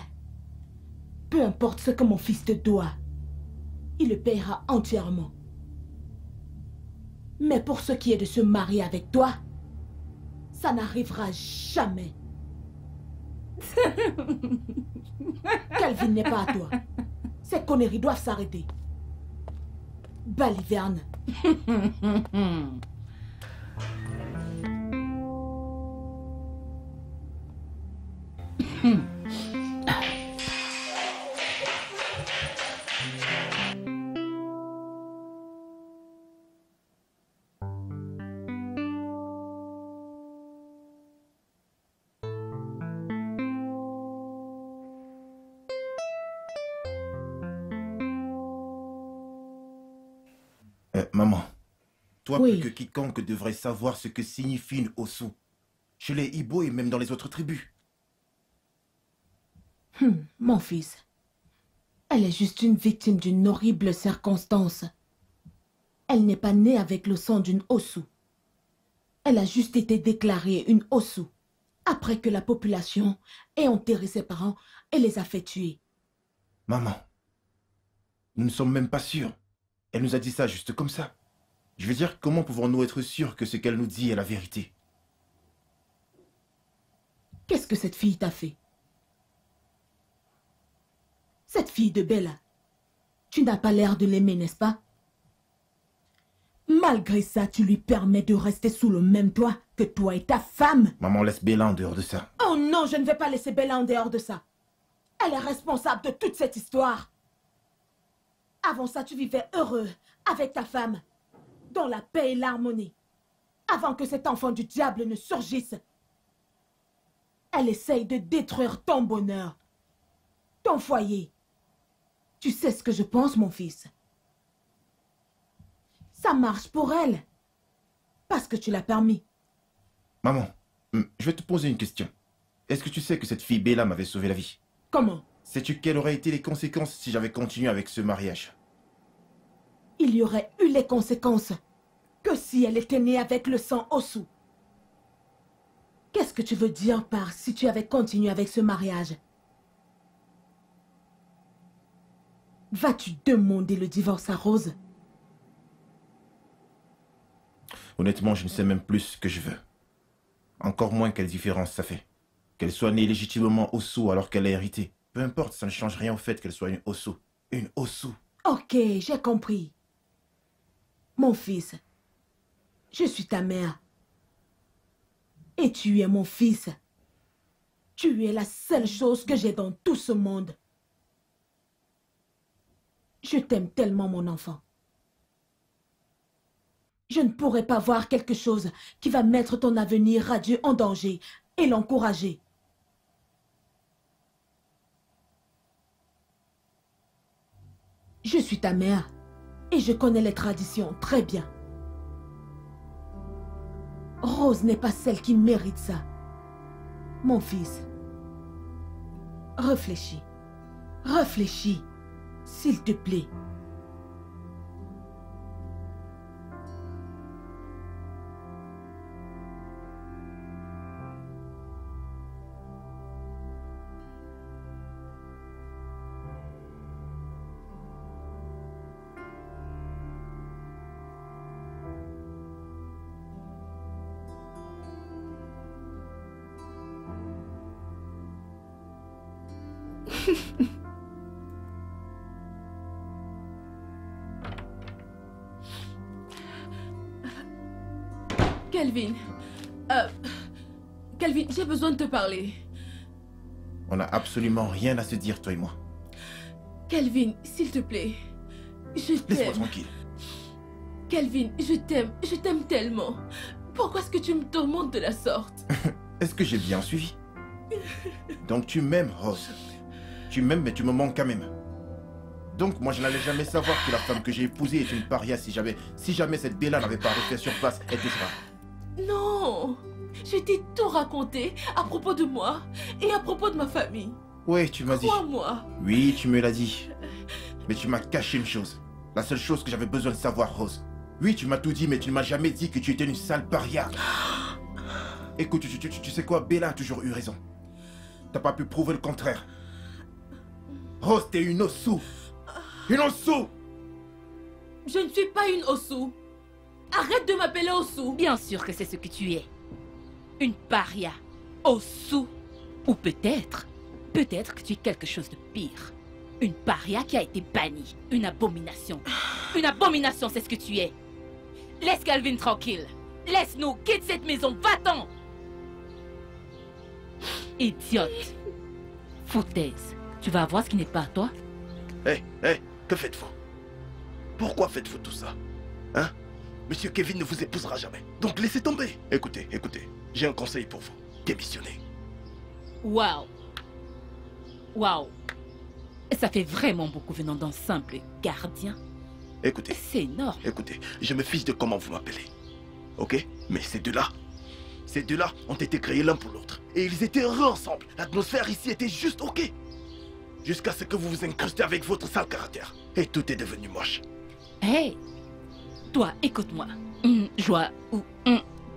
Peu importe ce que mon fils te doit, il le paiera entièrement. Mais pour ce qui est de se marier avec toi, ça n'arrivera jamais. Calvin n'est pas à toi. Ces conneries doivent s'arrêter. Baliverne. Maman, toi Oui. plus que quiconque devrais savoir ce que signifie une Osu. Chez les Ibo et même dans les autres tribus. Mon fils, elle est juste une victime d'une horrible circonstance. Elle n'est pas née avec le sang d'une Osu. Elle a juste été déclarée une Osu après que la population ait enterré ses parents et les a fait tuer. Maman, nous ne sommes même pas sûrs. Elle nous a dit ça juste comme ça. Je veux dire, comment pouvons-nous être sûrs que ce qu'elle nous dit est la vérité? Qu'est-ce que cette fille t'a fait? Cette fille de Bella, tu n'as pas l'air de l'aimer, n'est-ce pas? Malgré ça, tu lui permets de rester sous le même toit que toi et ta femme. Maman, laisse Bella en dehors de ça. Oh non, je ne vais pas laisser Bella en dehors de ça. Elle est responsable de toute cette histoire. Avant ça, tu vivais heureux avec ta femme, dans la paix et l'harmonie, avant que cet enfant du diable ne surgisse. Elle essaye de détruire ton bonheur, ton foyer. Tu sais ce que je pense, mon fils? Ça marche pour elle, parce que tu l'as permis. Maman, je vais te poser une question. Est-ce que tu sais que cette fille Bella m'avait sauvé la vie? Comment? Sais-tu quelles auraient été les conséquences si j'avais continué avec ce mariage? Il y aurait eu les conséquences que si elle était née avec le sang Osu. Qu'est-ce que tu veux dire par si tu avais continué avec ce mariage? Vas-tu demander le divorce à Rose? Honnêtement, je ne sais même plus ce que je veux. Encore moins quelle différence ça fait. Qu'elle soit née légitimement Osu alors qu'elle a hérité. Peu importe, ça ne change rien au fait qu'elle soit une Osu. Une Osu. Ok, j'ai compris. Mon fils, je suis ta mère. Et tu es mon fils. Tu es la seule chose que j'ai dans tout ce monde. Je t'aime tellement, mon enfant. Je ne pourrais pas voir quelque chose qui va mettre ton avenir radieux en danger et l'encourager. Je suis ta mère et je connais les traditions très bien. Rose n'est pas celle qui mérite ça. Mon fils, réfléchis. Réfléchis, s'il te plaît. Kelvin, Kelvin, j'ai besoin de te parler. On n'a absolument rien à se dire, toi et moi. Kelvin, s'il te plaît, je Laisse-moi t'aime. tranquille. Kelvin, je t'aime tellement. Pourquoi est-ce que tu me tourmentes de la sorte? Est-ce que j'ai bien suivi? Donc tu m'aimes, Rose. Tu m'aimes, mais tu me manques quand même. Donc moi je n'allais jamais savoir que la femme que j'ai épousée est une paria si jamais cette Bella n'avait pas refait sur place, etc. Non, je t'ai tout raconté à propos de moi et à propos de ma famille. Oui, tu m'as dit. Crois-moi. Oui, tu me l'as dit. Mais tu m'as caché une chose. La seule chose que j'avais besoin de savoir, Rose. Oui, tu m'as tout dit, mais tu ne m'as jamais dit que tu étais une sale paria. Écoute, tu sais quoi, Bella a toujours eu raison. T'as pas pu prouver le contraire. Rose, t'es une Osu. Une Osu. Je ne suis pas une Osu. Arrête de m'appeler Osu. Bien sûr que c'est ce que tu es. Une paria. Osu. Ou peut-être que tu es quelque chose de pire. Une paria qui a été bannie. Une abomination. Une abomination, c'est ce que tu es. Laisse Calvin tranquille. Laisse-nous, quitte cette maison, va-t'en. Idiote. Foutaise. Tu vas avoir ce qui n'est pas à toi? Hé, que faites-vous? Pourquoi faites-vous tout ça? Hein? Monsieur Kevin ne vous épousera jamais. Donc laissez tomber. Écoutez, j'ai un conseil pour vous. Démissionnez. Waouh. Waouh. Ça fait vraiment beaucoup venant d'un simple gardien. Écoutez, C'est énorme. écoutez, je me fiche de comment vous m'appelez. Ok? Mais ces deux-là ont été créés l'un pour l'autre. Et ils étaient heureux ensemble. L'atmosphère ici était juste ok. Jusqu'à ce que vous vous incrustez avec votre sale caractère. Et tout est devenu moche. Hey, toi, écoute-moi. Joie ou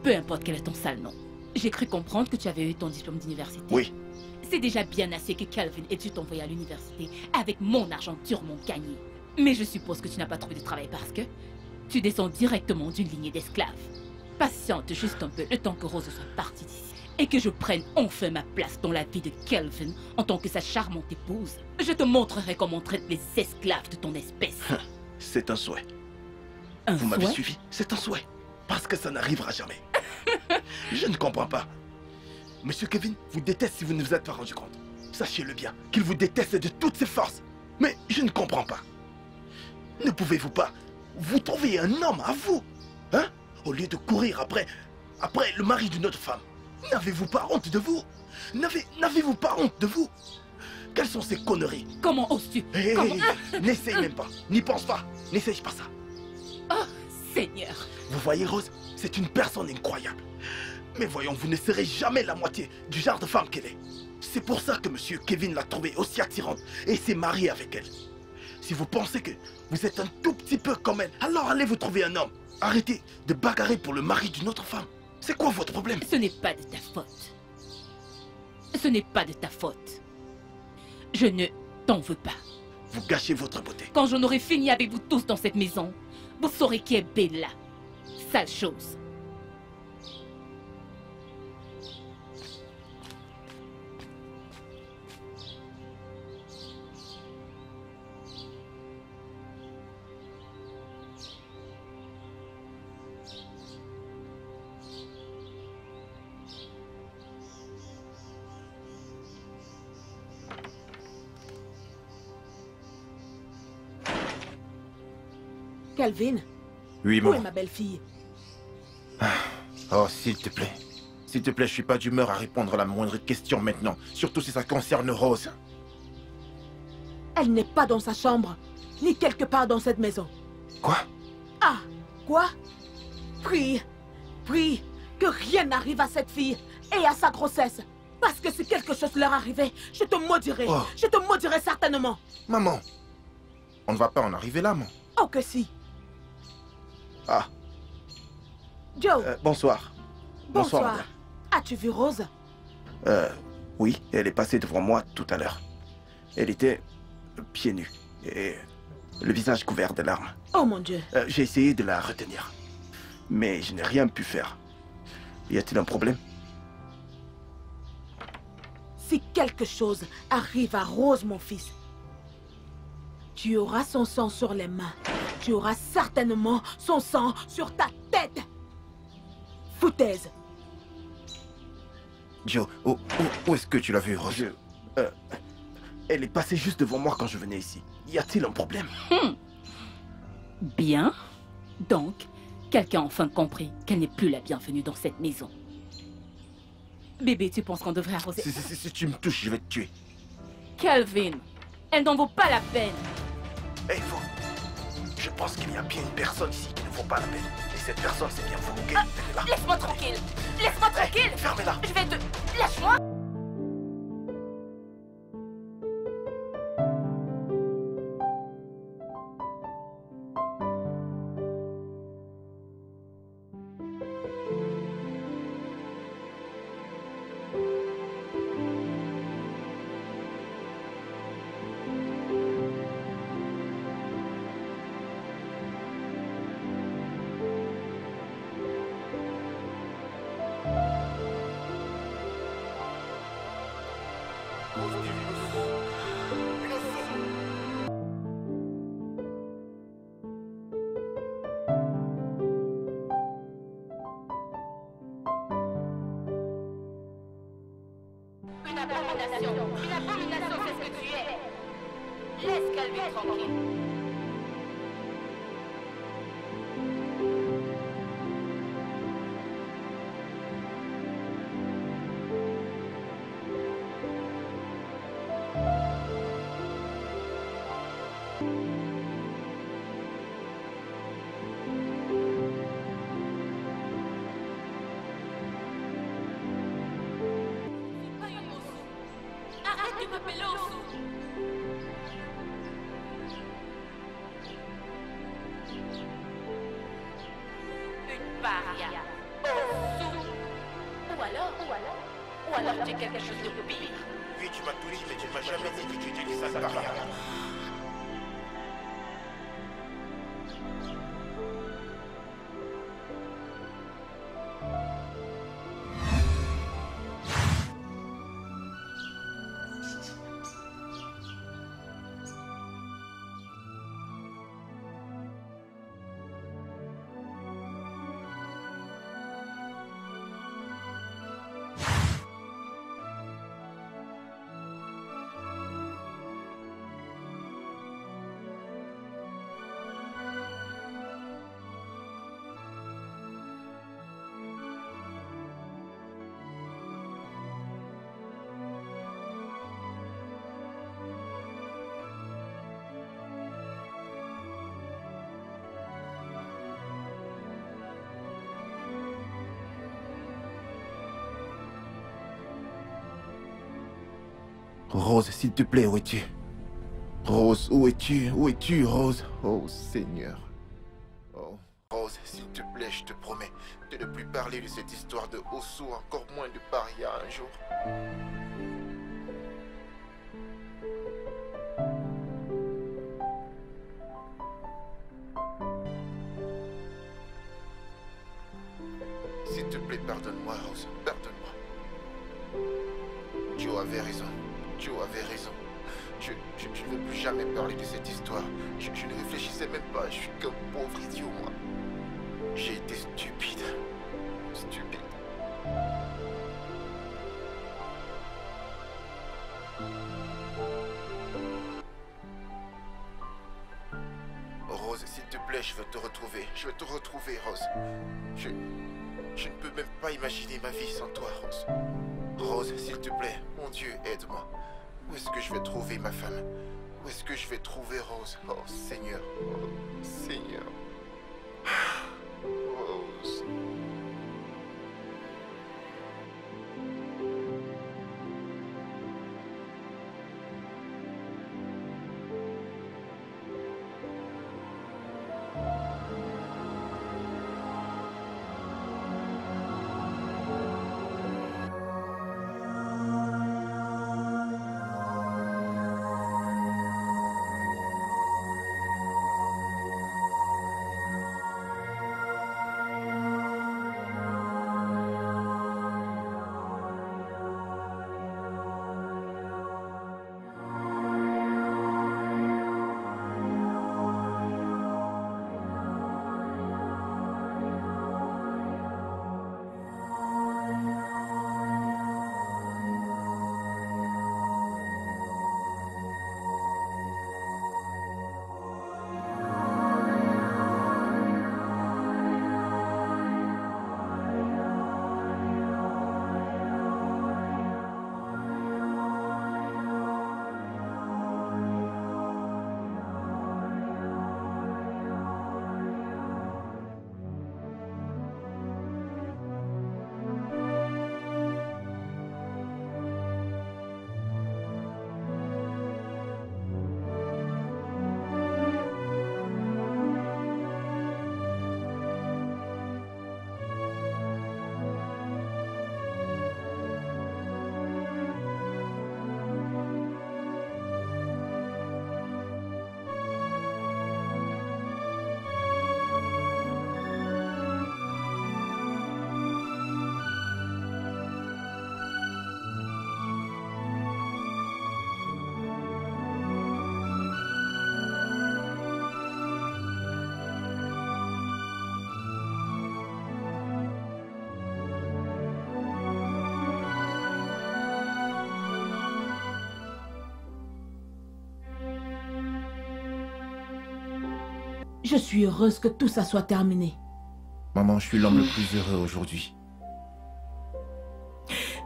peu importe quel est ton sale nom. J'ai cru comprendre que tu avais eu ton diplôme d'université. Oui. C'est déjà bien assez que Calvin ait dû t'envoyer à l'université avec mon argent durement gagné. Mais je suppose que tu n'as pas trouvé de travail parce que tu descends directement d'une lignée d'esclaves. Patiente juste un peu le temps que Rose soit partie d'ici et que je prenne enfin ma place dans la vie de Calvin en tant que sa charmante épouse. Je te montrerai comment on traite les esclaves de ton espèce. C'est un souhait. Un Vous m'avez souhait? suivi? C'est un souhait. Parce que ça n'arrivera jamais. Je ne comprends pas. Monsieur Kevin vous déteste si vous ne vous êtes pas rendu compte. Sachez-le bien, qu'il vous déteste de toutes ses forces. Mais je ne comprends pas. Ne pouvez-vous pas vous trouver un homme à vous? Hein? Au lieu de courir après le mari d'une autre femme. N'avez-vous pas honte de vous? N'avez-vous pas honte de vous? Quelles sont ces conneries? Comment oses-tu? Hé, Comment... n'essaye même pas. N'y pense pas. N'essaye pas ça. Oh, Seigneur. Vous voyez, Rose, c'est une personne incroyable. Mais voyons, vous ne serez jamais la moitié du genre de femme qu'elle est. C'est pour ça que Monsieur Kevin l'a trouvée aussi attirante et s'est marié avec elle. Si vous pensez que vous êtes un tout petit peu comme elle, alors allez vous trouver un homme. Arrêtez de bagarrer pour le mari d'une autre femme. C'est quoi votre problème? Ce n'est pas de ta faute. Ce n'est pas de ta faute. Je ne t'en veux pas. Vous gâchez votre beauté. Quand j'en aurai fini avec vous tous dans cette maison, vous saurez qui est Bella. Sale chose. Calvin, Oui, où maman. est ma belle-fille? Oh, s'il te plaît. S'il te plaît, je suis pas d'humeur à répondre à la moindre question maintenant. Surtout si ça concerne Rose. Elle n'est pas dans sa chambre, ni quelque part dans cette maison. Quoi? Ah, quoi? Prie, prie, que rien n'arrive à cette fille et à sa grossesse. Parce que si quelque chose leur arrivait, je te maudirais. Oh. Je te maudirais certainement. Maman, on ne va pas en arriver là, maman. Oh que si. Ah, Joe, bonsoir. bonsoir. madame. As-tu vu Rose? Oui, elle est passée devant moi tout à l'heure. Elle était pieds nus et le visage couvert de larmes. Oh mon Dieu. J'ai essayé de la retenir, mais je n'ai rien pu faire. Y a-t-il un problème? Si quelque chose arrive à Rose, mon fils, tu auras son sang sur les mains. Tu auras certainement son sang sur ta tête. Foutaise. Joe, où est-ce que tu l'as vu, Rose? Elle est passée juste devant moi quand je venais ici. Y a-t-il un problème? Bien. Donc, quelqu'un a enfin compris qu'elle n'est plus la bienvenue dans cette maison. Bébé, tu penses qu'on devrait arroser... Si tu me touches, je vais te tuer. Calvin, elle n'en vaut pas la peine. Hey, vous. Je pense qu'il y a bien une personne ici qui ne vaut pas la peine. Et cette personne, c'est bien vous, ok? Tenez-la. Laisse-moi tranquille. Laisse-moi tranquille. Fermez-la. Je vais te... Lâche-moi. Une abomination, c'est ce que tu es. Laisse Calvin tranquille. Arrête de m'appeler Osu. Une paria. Osu. Ou alors tu es quelque chose de pire. Oui, tu m'as tout dit, mais tu ne m'as jamais dit que tu étais une sale paria. Rose, s'il te plaît, où es-tu? Rose, où es-tu? Où es-tu, Rose? Oh, Seigneur. Oh, Rose, s'il te plaît, je te promets de ne plus parler de cette histoire de Osu, encore moins de Paria un jour. Joe avait raison. Joe avait raison. Je ne veux plus jamais parler de cette histoire. Je ne réfléchissais même pas. Je suis qu'un pauvre idiot, moi. J'ai été stupide. Stupide. Rose, s'il te plaît, je veux te retrouver. Je veux te retrouver, Rose. Je ne peux même pas imaginer ma vie sans toi, Rose. Rose, s'il te plaît, mon Dieu, aide-moi. Où est-ce que je vais trouver ma femme? Où est-ce que je vais trouver Rose? Oh, Seigneur. Oh, Seigneur. Rose. Je suis heureuse que tout ça soit terminé. Maman, je suis l'homme le plus heureux aujourd'hui.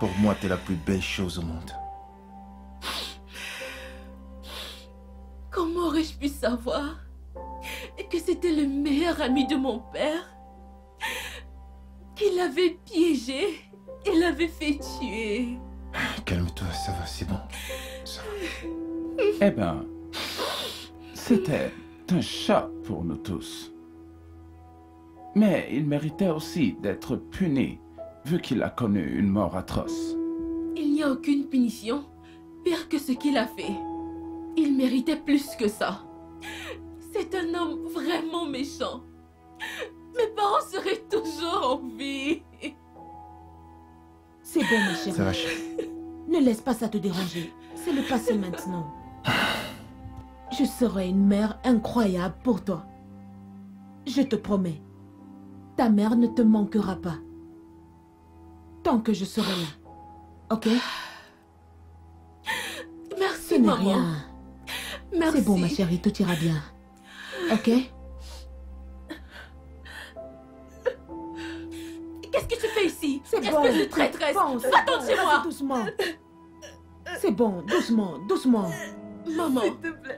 Pour moi, t'es la plus belle chose au monde. Comment aurais-je pu savoir que c'était le meilleur ami de mon père? Qu'il l'avait piégé et l'avait fait tuer. Calme-toi, ça va, c'est bon. Ça va. Eh ben, c'était un choc pour nous tous. Mais il méritait aussi d'être puni, vu qu'il a connu une mort atroce. Il n'y a aucune punition pire que ce qu'il a fait. Il méritait plus que ça. C'est un homme vraiment méchant. Mes parents seraient toujours en vie. C'est bon, ma chérie. Ça va, chérie. Ne laisse pas ça te déranger. C'est le passé maintenant. Je serai une mère incroyable pour toi. Je te promets. Ta mère ne te manquera pas. Tant que je serai là. Ok? Merci, Ce n'est maman. rien. Merci. C'est bon, ma chérie, tout ira bien. Ok? Qu'est-ce que tu fais ici? C'est bon. Espèce de traîtresse. Bon, c'est Va-t'en bon. de chez moi. Vas-y, doucement. C'est bon, doucement, doucement. Maman,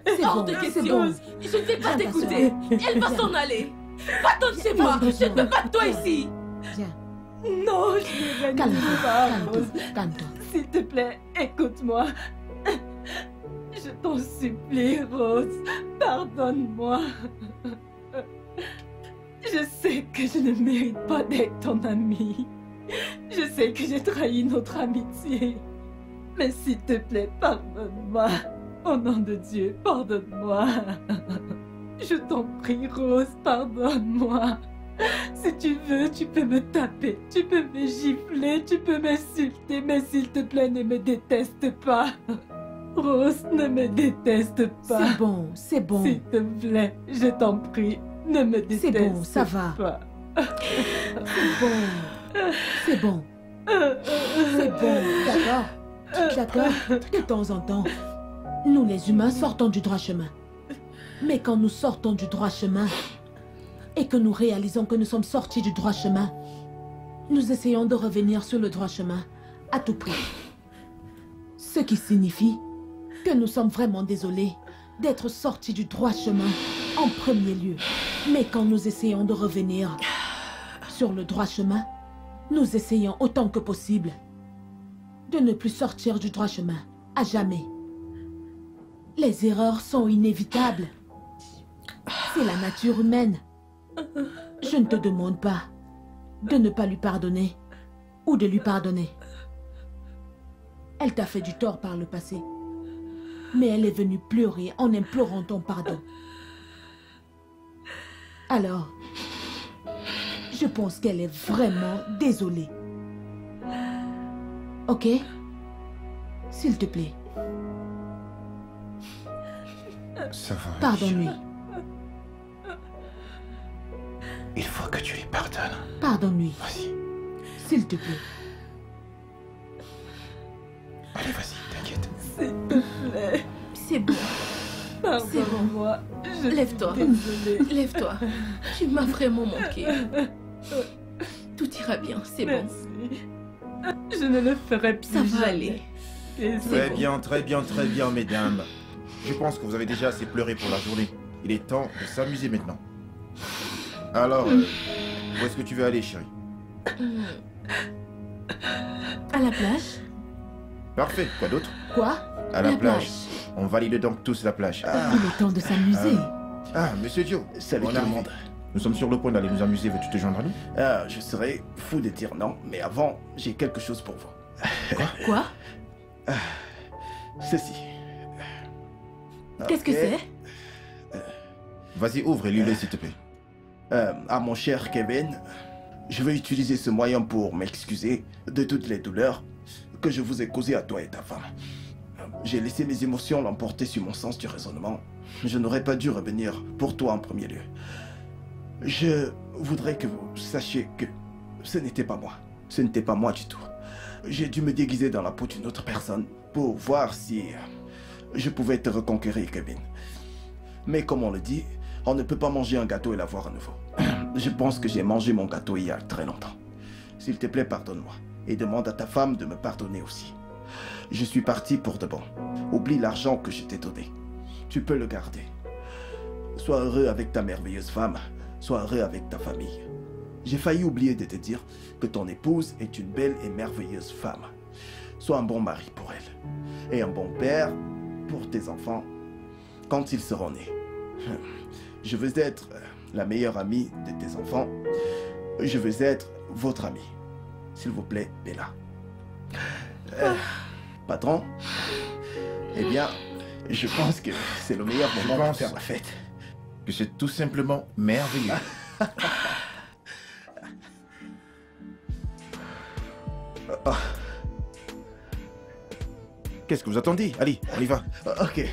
C'est hors bon, de c'est question. bon. Je ne vais pas Viens t'écouter. t'asseoir. Elle va s'en aller. Va-t'en de chez moi. Je ne veux pas de toi ici. Viens, Non, je ne vais calme-toi, pas, calme-toi, Rose. calme-toi. S'il te plaît, écoute-moi. Je t'en supplie, Rose. Pardonne-moi. Je sais que je ne mérite pas d'être ton amie. Je sais que j'ai trahi notre amitié. Mais s'il te plaît, pardonne-moi. Au nom de Dieu, pardonne-moi. Je t'en prie, Rose, pardonne-moi. Si tu veux, tu peux me taper, tu peux me gifler, tu peux m'insulter, mais s'il te plaît, ne me déteste pas. Rose, ne me déteste pas. C'est bon, c'est bon. S'il te plaît, je t'en prie, ne me déteste C'est bon, ça va. pas. C'est bon. C'est bon. C'est bon, d'accord? D'accord? De temps en temps, nous les humains sortons du droit chemin. Mais quand nous sortons du droit chemin et que nous réalisons que nous sommes sortis du droit chemin, nous essayons de revenir sur le droit chemin à tout prix. Ce qui signifie que nous sommes vraiment désolés d'être sortis du droit chemin en premier lieu. Mais quand nous essayons de revenir sur le droit chemin, nous essayons autant que possible de ne plus sortir du droit chemin à jamais. Les erreurs sont inévitables. C'est la nature humaine. Je ne te demande pas de ne pas lui pardonner ou de lui pardonner. Elle t'a fait du tort par le passé, mais elle est venue pleurer en implorant ton pardon. Alors, je pense qu'elle est vraiment désolée. Ok? S'il te plaît, Ça va. pardonne-lui. Il faut que tu lui pardonnes. Pardonne-lui, Vas-y. s'il te plaît. Allez, vas-y, t'inquiète. S'il te plaît, C'est bon. pardonne-moi. Je suis Lève-toi. désolée. Lève-toi. Tu m'as vraiment manqué. Tout ira bien, c'est bon. Merci. Je ne le ferai plus Ça va jamais. aller. Et Très bon. bien, très bien, très bien, mesdames. Je pense que vous avez déjà assez pleuré pour la journée. Il est temps de s'amuser maintenant. Alors, où est-ce que tu veux aller, chérie? À la plage? Parfait. Quoi d'autre? Quoi? À la plage. On valide donc tous la plage. Il est temps de s'amuser. Ah, monsieur Joe. Salut on tout le arrive. monde. Nous sommes sur le point d'aller nous amuser. Veux-tu te joindre à nous? Ah, je serais fou de dire non, mais avant, j'ai quelque chose pour vous. Quoi? Ceci. Qu'est-ce que Ok. c'est? Vas-y, ouvre et lis-le, s'il te plaît. À mon cher Kevin, je vais utiliser ce moyen pour m'excuser de toutes les douleurs que je vous ai causées à toi et ta femme. J'ai laissé mes émotions l'emporter sur mon sens du raisonnement. Je n'aurais pas dû revenir pour toi en premier lieu. Je voudrais que vous sachiez que ce n'était pas moi. Ce n'était pas moi du tout. J'ai dû me déguiser dans la peau d'une autre personne pour voir si je pouvais te reconquérir, Kevin. Mais comme on le dit, on ne peut pas manger un gâteau et l'avoir à nouveau. Je pense que j'ai mangé mon gâteau il y a très longtemps. S'il te plaît, pardonne-moi. Et demande à ta femme de me pardonner aussi. Je suis parti pour de bon. Oublie l'argent que je t'ai donné. Tu peux le garder. Sois heureux avec ta merveilleuse femme. Sois heureux avec ta famille. J'ai failli oublier de te dire que ton épouse est une belle et merveilleuse femme. Sois un bon mari pour elle. Et un bon père pour tes enfants quand ils seront nés. Je veux être la meilleure amie de tes enfants. Je veux être votre amie. S'il vous plaît, Bella. Patron, eh bien, je pense que c'est le meilleur moment pour faire la fête. Que c'est tout simplement merveilleux. Oh, Qu'est-ce que vous attendez? Allez, on y va. ok.